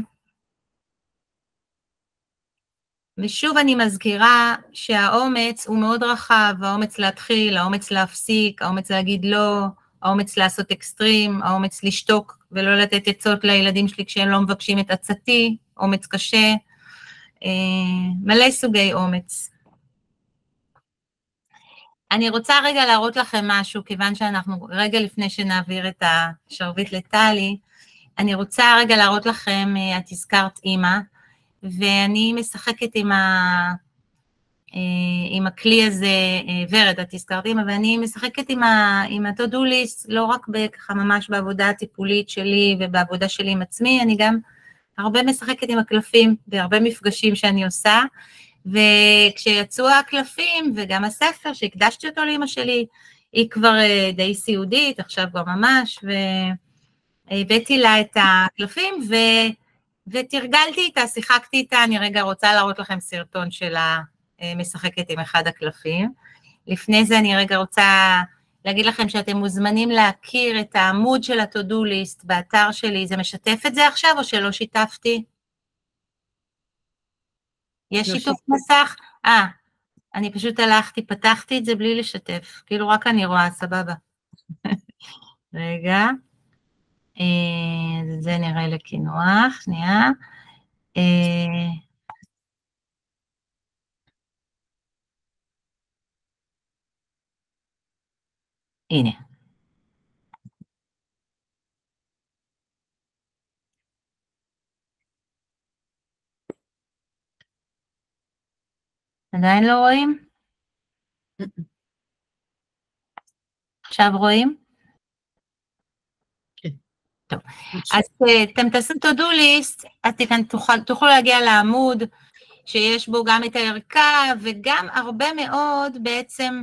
B: ושוב אני מזכירה שהאומץ הוא מאוד רחב, האומץ להתחיל, האומץ להפסיק, האומץ להגיד לא, האומץ לעשות אקסטרים, האומץ לשתוק ולא לתת עצות לילדים שלי כשהם לא מבקשים את עצתי, אומץ קשה, מלא סוגי אומץ. אני רוצה רגע להראות לכם משהו, כיוון שאנחנו רגע לפני שנעביר את השרביט לטלי, אני רוצה רגע להראות לכם, את הזכרת אמא, ואני משחקת עם הכלי הזה, ורד, את הזכרת אמא, ואני משחקת עם ה-to-do list, לא רק ככה ממש בעבודה הטיפולית שלי ובעבודה שלי עם עצמי, אני גם הרבה משחקת עם הקלפים, בהרבה מפגשים שאני עושה, וכשיצאו הקלפים, וגם הספר שהקדשתי אותו לאמא שלי, היא כבר די סיעודית, עכשיו כבר ממש, והבאתי לה את הקלפים, ותרגלתי איתה, שיחקתי איתה, אני רגע רוצה להראות לכם סרטון שלה, משחקת עם אחד הקלפים. לפני זה אני רגע רוצה להגיד לכם שאתם מוזמנים להכיר את העמוד של ה-to-do list באתר שלי, זה משתף את זה עכשיו או שלא שיתפתי? יש שיתוף מסך? אני פשוט הלכתי, פתחתי את זה בלי לשתף, כאילו רק אני רואה, סבבה. רגע, זה נראה לכינוח, שנייה. הנה. עדיין לא רואים? עכשיו רואים?
A: כן.
B: טוב. אז אתם תעשו to-do list, אתם תוכלו להגיע לעמוד שיש בו גם את הערכה וגם הרבה מאוד בעצם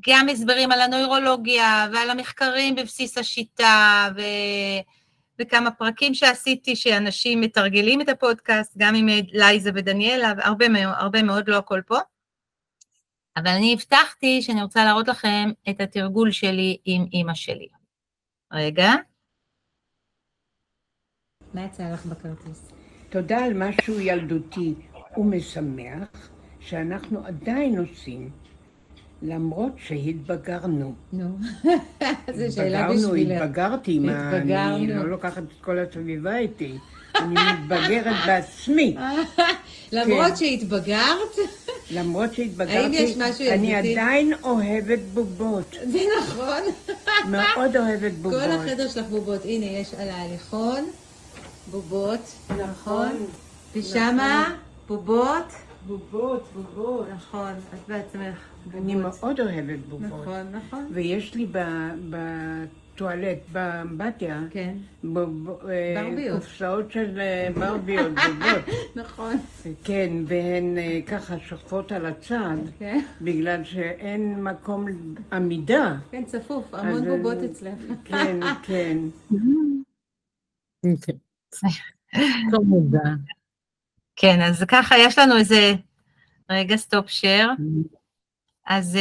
B: גם הסברים על הנוירולוגיה ועל המחקרים בבסיס השיטה וכמה פרקים שעשיתי שאנשים מתרגלים את הפודקאסט, גם עם לייזה ודניאלה, הרבה מאוד, לא הכל פה. אבל אני הבטחתי שאני רוצה להראות לכם את התרגול שלי עם אמא שלי. רגע. מה יצא לך בכרטיס?
E: תודה על משהו ילדותי ומשמח שאנחנו עדיין עושים, למרות שהתבגרנו.
B: נו, זו שאלה בשבילך.
E: התבגרתי, אני לא לוקחת את כל הסביבה איתי. אני מתבגרת בעצמי.
B: למרות שהתבגרת?
E: למרות שהתבגרתי,
B: האם יש משהו ילדותי?
E: אני עדיין אוהבת בובות.
B: זה נכון.
E: מאוד אוהבת בובות.
B: כל החדר שלך בובות. הנה, יש על ההליכון בובות, נכון? ושמה בובות.
E: בובות.
B: נכון, את בעצמך בובות.
E: אני מאוד אוהבת בובות.
B: נכון.
E: ויש לי בטואלט, באמבטיה,
B: כן.
E: ברביות. קופסאות של ברביות, בובות.
B: נכון.
E: כן, והן ככה שוכבות על הצד,
B: כן.
E: בגלל שאין מקום עמידה.
B: כן, צפוף, המון בובות אצלך.
E: כן.
A: חמודה.
B: כן, אז ככה יש לנו איזה רגע סטופ שייר. אז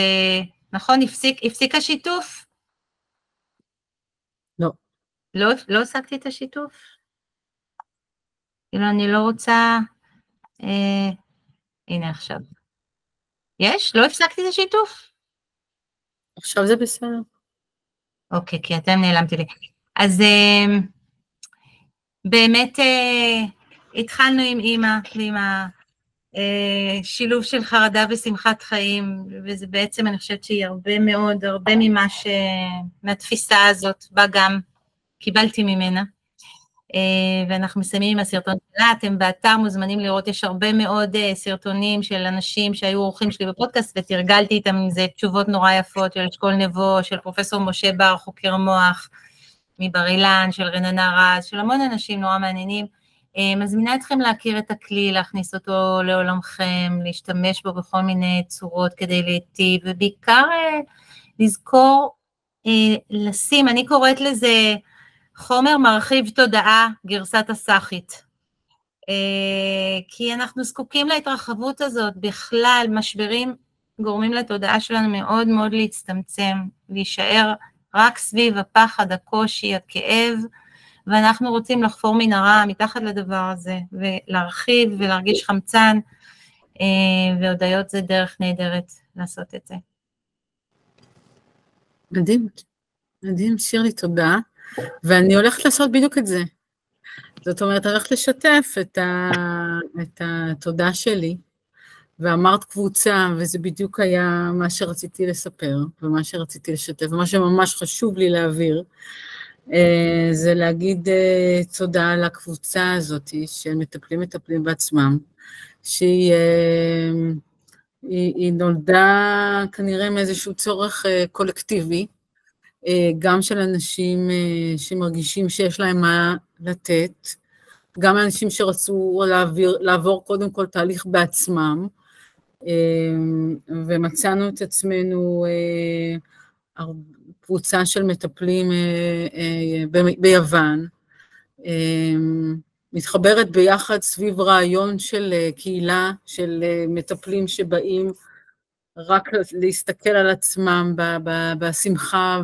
B: נכון, הפסיק השיתוף?
A: לא.
B: לא הפסקתי את השיתוף? כאילו אני לא רוצה... הנה עכשיו. יש? לא הפסקתי את השיתוף?
A: עכשיו זה בסדר.
B: אוקיי, כי אתם נעלמתי לי. אז באמת התחלנו עם אמא ועם השילוב של חרדה ושמחת חיים, וזה בעצם אני חושבת שהיא הרבה מהתפיסה הזאת, בה גם קיבלתי ממנה, ואנחנו מסיימים עם הסרטון שלה, אתם באתר מוזמנים לראות, יש הרבה מאוד סרטונים של אנשים שהיו אורחים שלי בפודקאסט, ותרגלתי איתם עם זה תשובות נורא יפות של אשכול נבו, של פרופסור משה בר, חוקר מוח, מבר אילן, של רננה רז, של המון אנשים נורא מעניינים. מזמינה אתכם להכיר את הכלי, להכניס אותו לעולמכם, להשתמש בו בכל מיני צורות כדי להיטיב, ובעיקר לזכור, לשים, אני קוראת לזה חומר מרחיב תודעה, גרסת הסחית. כי אנחנו זקוקים להתרחבות הזאת, בכלל משברים גורמים לתודעה שלנו מאוד מאוד להצטמצם, להישאר רק סביב הפחד, הקושי, הכאב, ואנחנו רוצים לחפור מנהרה מתחת לדבר הזה, ולהרחיב ולהרגיש חמצן, והודיות זה דרך נהדרת לעשות את זה.
A: מדהים, שירלי, תודה. ואני הולכת לעשות בדיוק את זה. זאת אומרת, אני הולכת לשתף את התודה שלי, ואמרת קבוצה, וזה בדיוק היה מה שרציתי לספר, ומה שרציתי לשתף, ומה שממש חשוב לי להעביר, זה להגיד תודה לקבוצה הזאת, שמטפלים בעצמם, שהיא נולדה כנראה מאיזשהו צורך קולקטיבי, גם של אנשים שמרגישים שיש להם מה לתת, גם אנשים שרצו לעבור קודם כל תהליך בעצמם, ומצאנו את עצמנו קבוצה של מטפלים ביוון, מתחברת ביחד סביב רעיון של קהילה, של מטפלים שבאים רק להסתכל על עצמם בשמחה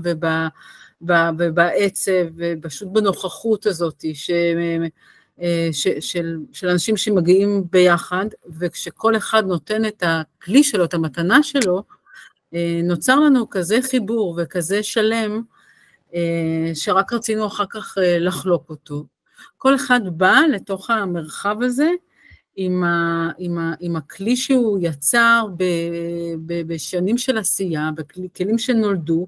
A: ובעצב, ופשוט בנוכחות הזאת של אנשים שמגיעים ביחד, וכשכל אחד נותן את הכלי שלו, את המתנה שלו, נוצר לנו כזה חיבור וכזה שלם, שרק רצינו אחר כך לחלוק אותו. כל אחד בא לתוך המרחב הזה, עם הכלי שהוא יצר בשנים של עשייה, בכלים שנולדו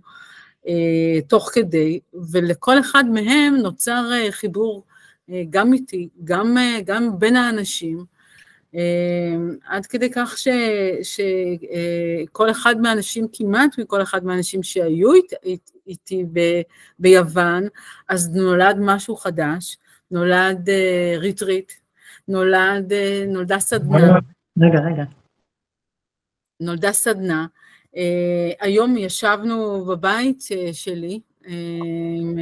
A: תוך כדי, ולכל אחד מהם נוצר חיבור גם איתי, גם בין האנשים, עד כדי כך שכל אחד מהאנשים, כמעט מכל אחד מהאנשים שהיו איתי ביוון, אז נולד משהו חדש, נולד ריטריט, נולדה סדנה.
B: רגע.
A: נולדה סדנה. היום ישבנו בבית שלי, עם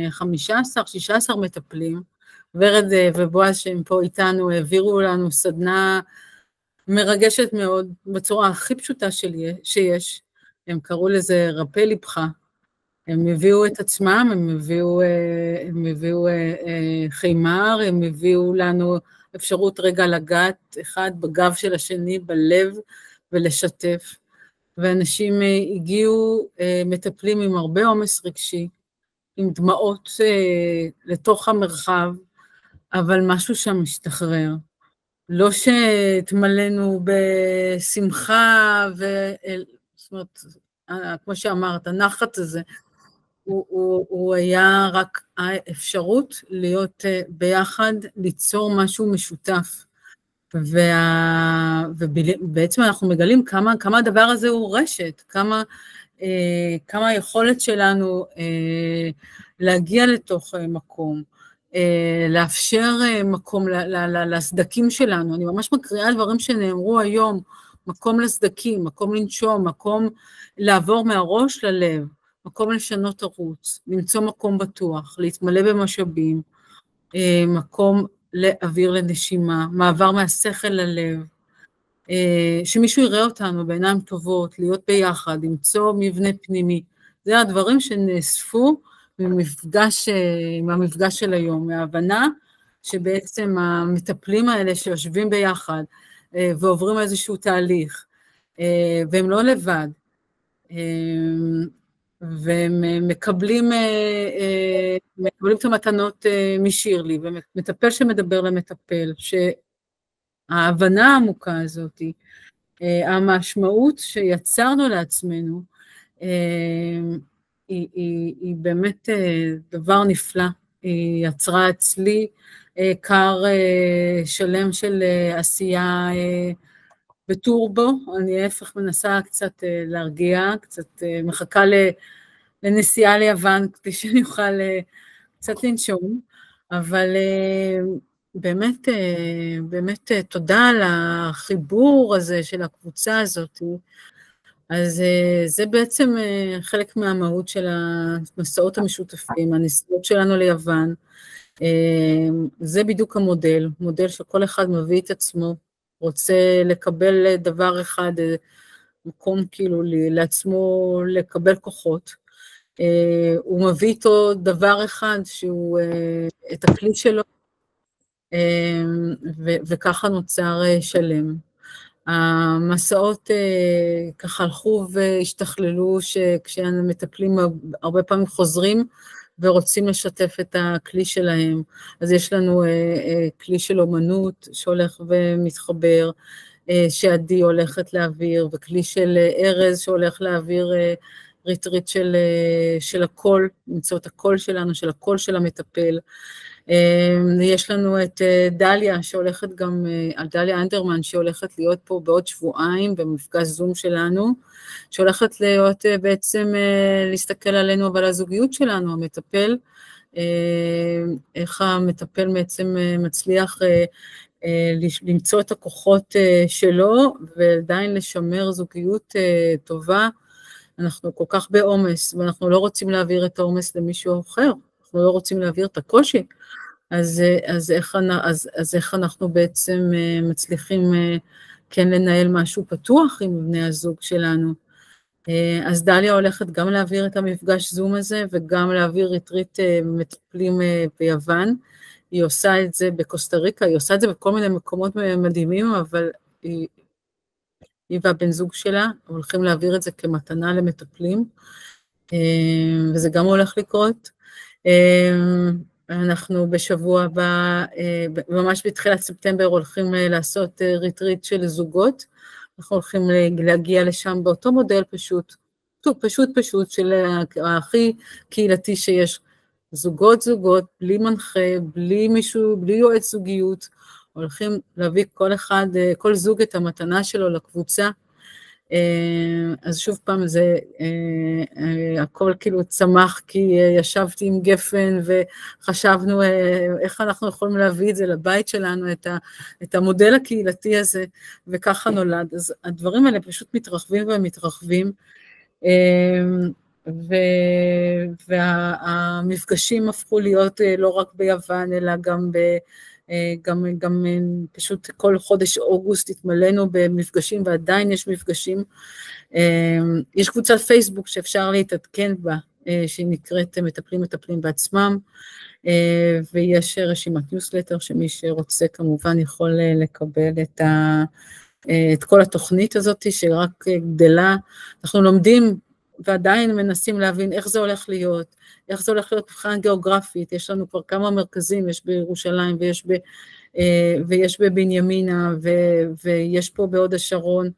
A: 15-16 מטפלים, ורד ובועז שהם פה איתנו, העבירו לנו סדנה מרגשת מאוד, בצורה הכי פשוטה שיש, הם קראו לזה רפא ליבך, הם הביאו את עצמם, הם הביאו חימר, הם הביאו לנו אפשרות רגע לגעת אחד בגב של השני, בלב, ולשתף. ואנשים הגיעו, מטפלים עם הרבה עומס רגשי, עם דמעות לתוך המרחב, אבל משהו שם משתחרר. לא שתמלאנו בשמחה, זאת אומרת, כמו שאמרת, הנחת הזה, הוא היה רק האפשרות להיות ביחד, ליצור משהו משותף. ובעצם אנחנו מגלים כמה הדבר הזה הוא רשת, כמה היכולת שלנו להגיע לתוך מקום, לאפשר מקום לסדקים שלנו. אני ממש מקריאה דברים שנאמרו היום, מקום לסדקים, מקום לנשום, מקום לעבור מהראש ללב, מקום לשנות ערוץ, למצוא מקום בטוח, להתמלא במשאבים, מקום לאוויר לנשימה, מעבר מהשכל ללב, שמישהו יראה אותנו בעיניים טובות, להיות ביחד, למצוא מבנה פנימי. זה הדברים שנאספו מהמפגש של היום, מההבנה שבעצם המטפלים האלה שיושבים ביחד ועוברים איזשהו תהליך, והם לא לבד, והם מקבלים את המתנות משירלי, ומטפל שמדבר למטפל, שההבנה העמוקה הזאת, המשמעות שיצרנו לעצמנו, היא באמת דבר נפלא. היא יצרה אצלי קר שלם של עשייה בטורבו. אני ההפך מנסה קצת להרגיע, קצת מחכה לנסיעה ליוון, כדי שאני אוכל קצת לנשום, אבל באמת תודה על החיבור הזה של הקבוצה הזאת. אז זה בעצם חלק מהמהות של המסעות המשותפים, הנסיעות שלנו ליוון. זה בדיוק המודל, מודל שכל אחד מביא את עצמו, רוצה לקבל דבר אחד, מקום כאילו לעצמו לקבל כוחות. הוא מביא איתו דבר אחד שהוא את הכלי שלו, וככה נוצר שלם. המסעות ככה הלכו והשתכללו, שכשהמטפלים הרבה פעמים חוזרים ורוצים לשתף את הכלי שלהם. אז יש לנו כלי של אומנות שהולך ומתחבר, שעדי הולכת להעביר, וכלי של ארז שהולך להעביר ריטריט של הקול, למצוא את הקול שלנו, של הקול של המטפל. יש לנו את דליה שהולכת גם, דליה אנדרמן שהולכת להיות פה בעוד שבועיים במפגש זום שלנו, שהולכת להיות בעצם להסתכל עלינו אבל הזוגיות שלנו, המטפל, איך המטפל בעצם מצליח למצוא את הכוחות שלו ועדיין לשמר זוגיות טובה. אנחנו כל כך בעומס ואנחנו לא רוצים להעביר את העומס למישהו אחר, אנחנו לא רוצים להעביר את הקושי, אז איך אנחנו בעצם מצליחים כן לנהל משהו פתוח עם בני הזוג שלנו. אז דליה הולכת גם להעביר את המפגש זום הזה, וגם להעביר ריטריט מטפלים ביוון. היא עושה את זה בקוסטה ריקה, היא עושה את זה בכל מיני מקומות מדהימים, אבל היא והבן זוג שלה הולכים להעביר את זה כמתנה למטפלים, וזה גם הולך לקרות. אנחנו בשבוע הבא, ממש בתחילת ספטמבר, הולכים לעשות ריטריט של זוגות, אנחנו הולכים להגיע לשם באותו מודל פשוט, של הכי קהילתי שיש, זוגות, בלי מנחה, בלי מישהו, בלי יועץ זוגיות, הולכים להביא כל זוג את המתנה שלו לקבוצה. אז שוב פעם זה, הכל כאילו צמח, כי ישבתי עם גפן וחשבנו איך אנחנו יכולים להביא את זה לבית שלנו, את המודל הקהילתי הזה, וככה נולד. אז הדברים האלה פשוט מתרחבים ומתרחבים, והמפגשים הפכו להיות לא רק ביוון, אלא גם פשוט כל חודש אוגוסט התמלאנו במפגשים, ועדיין יש מפגשים. יש קבוצת פייסבוק שאפשר להתעדכן בה, שהיא נקראת מטפלים בעצמם, ויש רשימת ניוסלטר שמי שרוצה כמובן יכול לקבל את כל התוכנית הזאת שרק גדלה. אנחנו לומדים ועדיין מנסים להבין איך זה הולך להיות, איך זה הולך להיות מבחינה גיאוגרפית. יש לנו כבר כמה מרכזים, יש בירושלים ויש בבנימינה ויש פה בהוד השרון.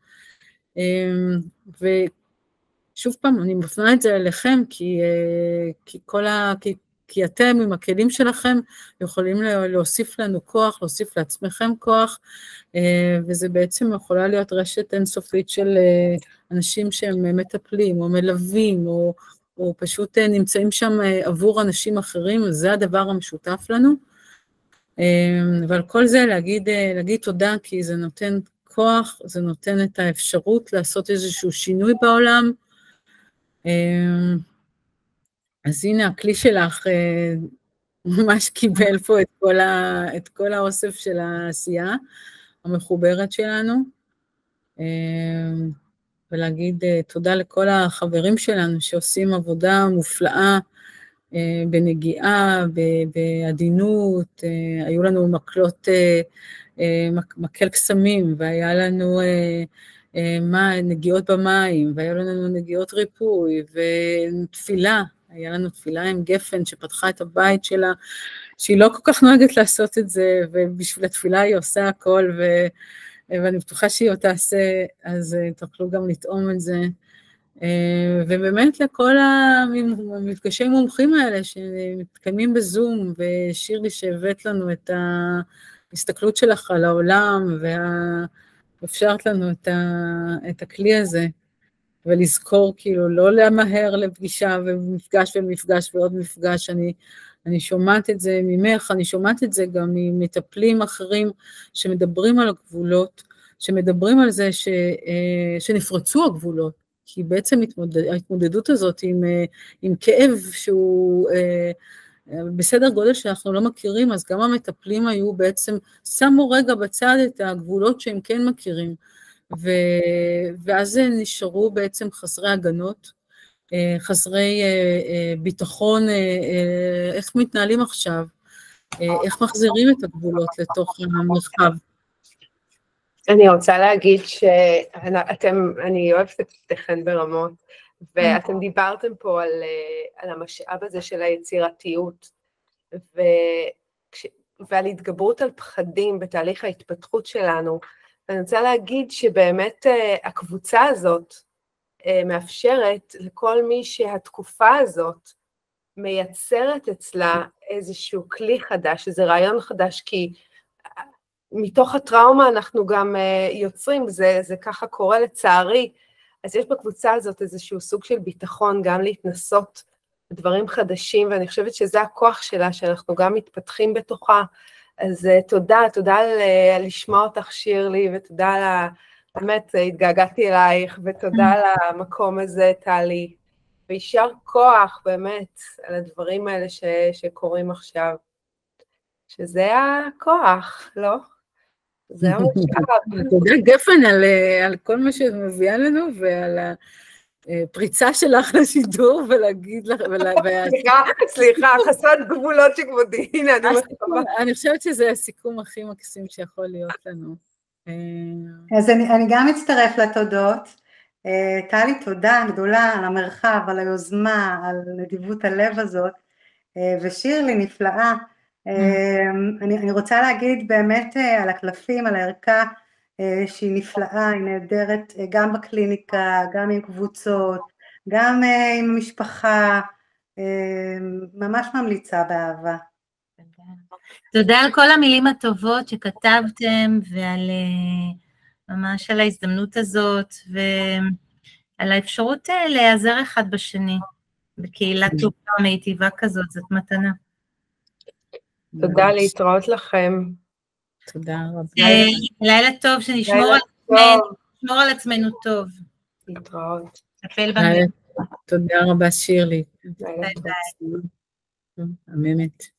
A: ושוב פעם, אני מפנה את זה אליכם, כי אתם עם הכלים שלכם יכולים להוסיף לנו כוח, להוסיף לעצמכם כוח, וזה בעצם יכולה להיות רשת אינסופית של אנשים שהם מטפלים או מלווים, או פשוט נמצאים שם עבור אנשים אחרים, זה הדבר המשותף לנו. ועל כל זה להגיד תודה, כי זה נותן כוח, זה נותן את האפשרות לעשות איזשהו שינוי בעולם. אז הנה, הכלי שלך ממש קיבל פה את כל האוסף של העשייה המחוברת שלנו, ולהגיד תודה לכל החברים שלנו שעושים עבודה מופלאה, בנגיעה, בעדינות. היו לנו מקל קסמים, והיה לנו נגיעות במים, והיה לנו נגיעות ריפוי, ותפילה. היה לנו תפילה עם גפן שפתחה את הבית שלה, שהיא לא כל כך נוהגת לעשות את זה, ובשביל התפילה היא עושה הכל, ואני בטוחה שהיא עוד תעשה, אז תוכלו גם לטעום את זה. ובאמת לכל המפגשי מומחים האלה שמתקיימים בזום, ושירלי שהבאת לנו את ההסתכלות שלך על העולם, ואפשרת לנו את הכלי הזה, ולזכור כאילו לא למהר לפגישה ומפגש ומפגש ועוד מפגש. אני שומעת את זה ממך, אני שומעת את זה גם ממטפלים אחרים שמדברים על הגבולות, שמדברים על זה שנפרצו הגבולות, כי בעצם ההתמודדות הזאת עם כאב שהוא בסדר גודל שאנחנו לא מכירים, אז גם המטפלים היו בעצם, שמו רגע בצד את הגבולות שהם כן מכירים, ואז נשארו בעצם חסרי הגנות, חסרי ביטחון, איך מתנהלים עכשיו, איך מחזירים את הגבולות לתוך המרחב.
F: אני רוצה להגיד אני אוהבת את שתיכן ברמות, ואתם דיברתם פה על המשאב הזה של היצירתיות, ועל התגברות על פחדים בתהליך ההתפתחות שלנו. ואני רוצה להגיד שבאמת הקבוצה הזאת מאפשרת לכל מי שהתקופה הזאת מייצרת אצלה איזשהו כלי חדש, איזה רעיון חדש, כי מתוך הטראומה אנחנו גם יוצרים, זה ככה קורה לצערי, אז יש בקבוצה הזאת איזשהו סוג של ביטחון, גם להתנסות בדברים חדשים, ואני חושבת שזה הכוח שלה, שאנחנו גם מתפתחים בתוכה. אז תודה על לשמוע אותך שירלי, ותודה על, באמת התגעגעתי אלייך, ותודה על המקום הזה טלי, וישר כוח באמת על הדברים האלה שקורים עכשיו, שזה הכוח, לא? זה המשאב.
A: תודה גפן על כל מה שאת מביאה לנו, ועל הפריצה שלך לשידור, ולהגיד לך,
F: סליחה, חסרת גבולות שכבודי, הנה,
A: אני חושבת שזה הסיכום הכי מקסים שיכול להיות לנו.
G: אז אני גם מצטרף לתודות. טלי, תודה גדולה על המרחב, על היוזמה, על נדיבות הלב הזאת, ושירלי נפלאה. אני רוצה להגיד באמת על הקלפים, על הערכה שהיא נפלאה, היא נהדרת גם בקליניקה, גם עם קבוצות, גם עם המשפחה, ממש ממליצה באהבה.
B: תודה על כל המילים הטובות שכתבתם, ועל ממש על ההזדמנות הזאת, ועל האפשרות להיעזר אחד בשני, בקהילה טובה מיטיבה כזאת, זאת מתנה.
F: תודה, להתראות לכם.
A: תודה רבה.
B: לילה טוב, שנשמור על עצמנו טוב.
F: להתראות.
A: תודה רבה שירלי.
F: לילה טוב.
A: אמת.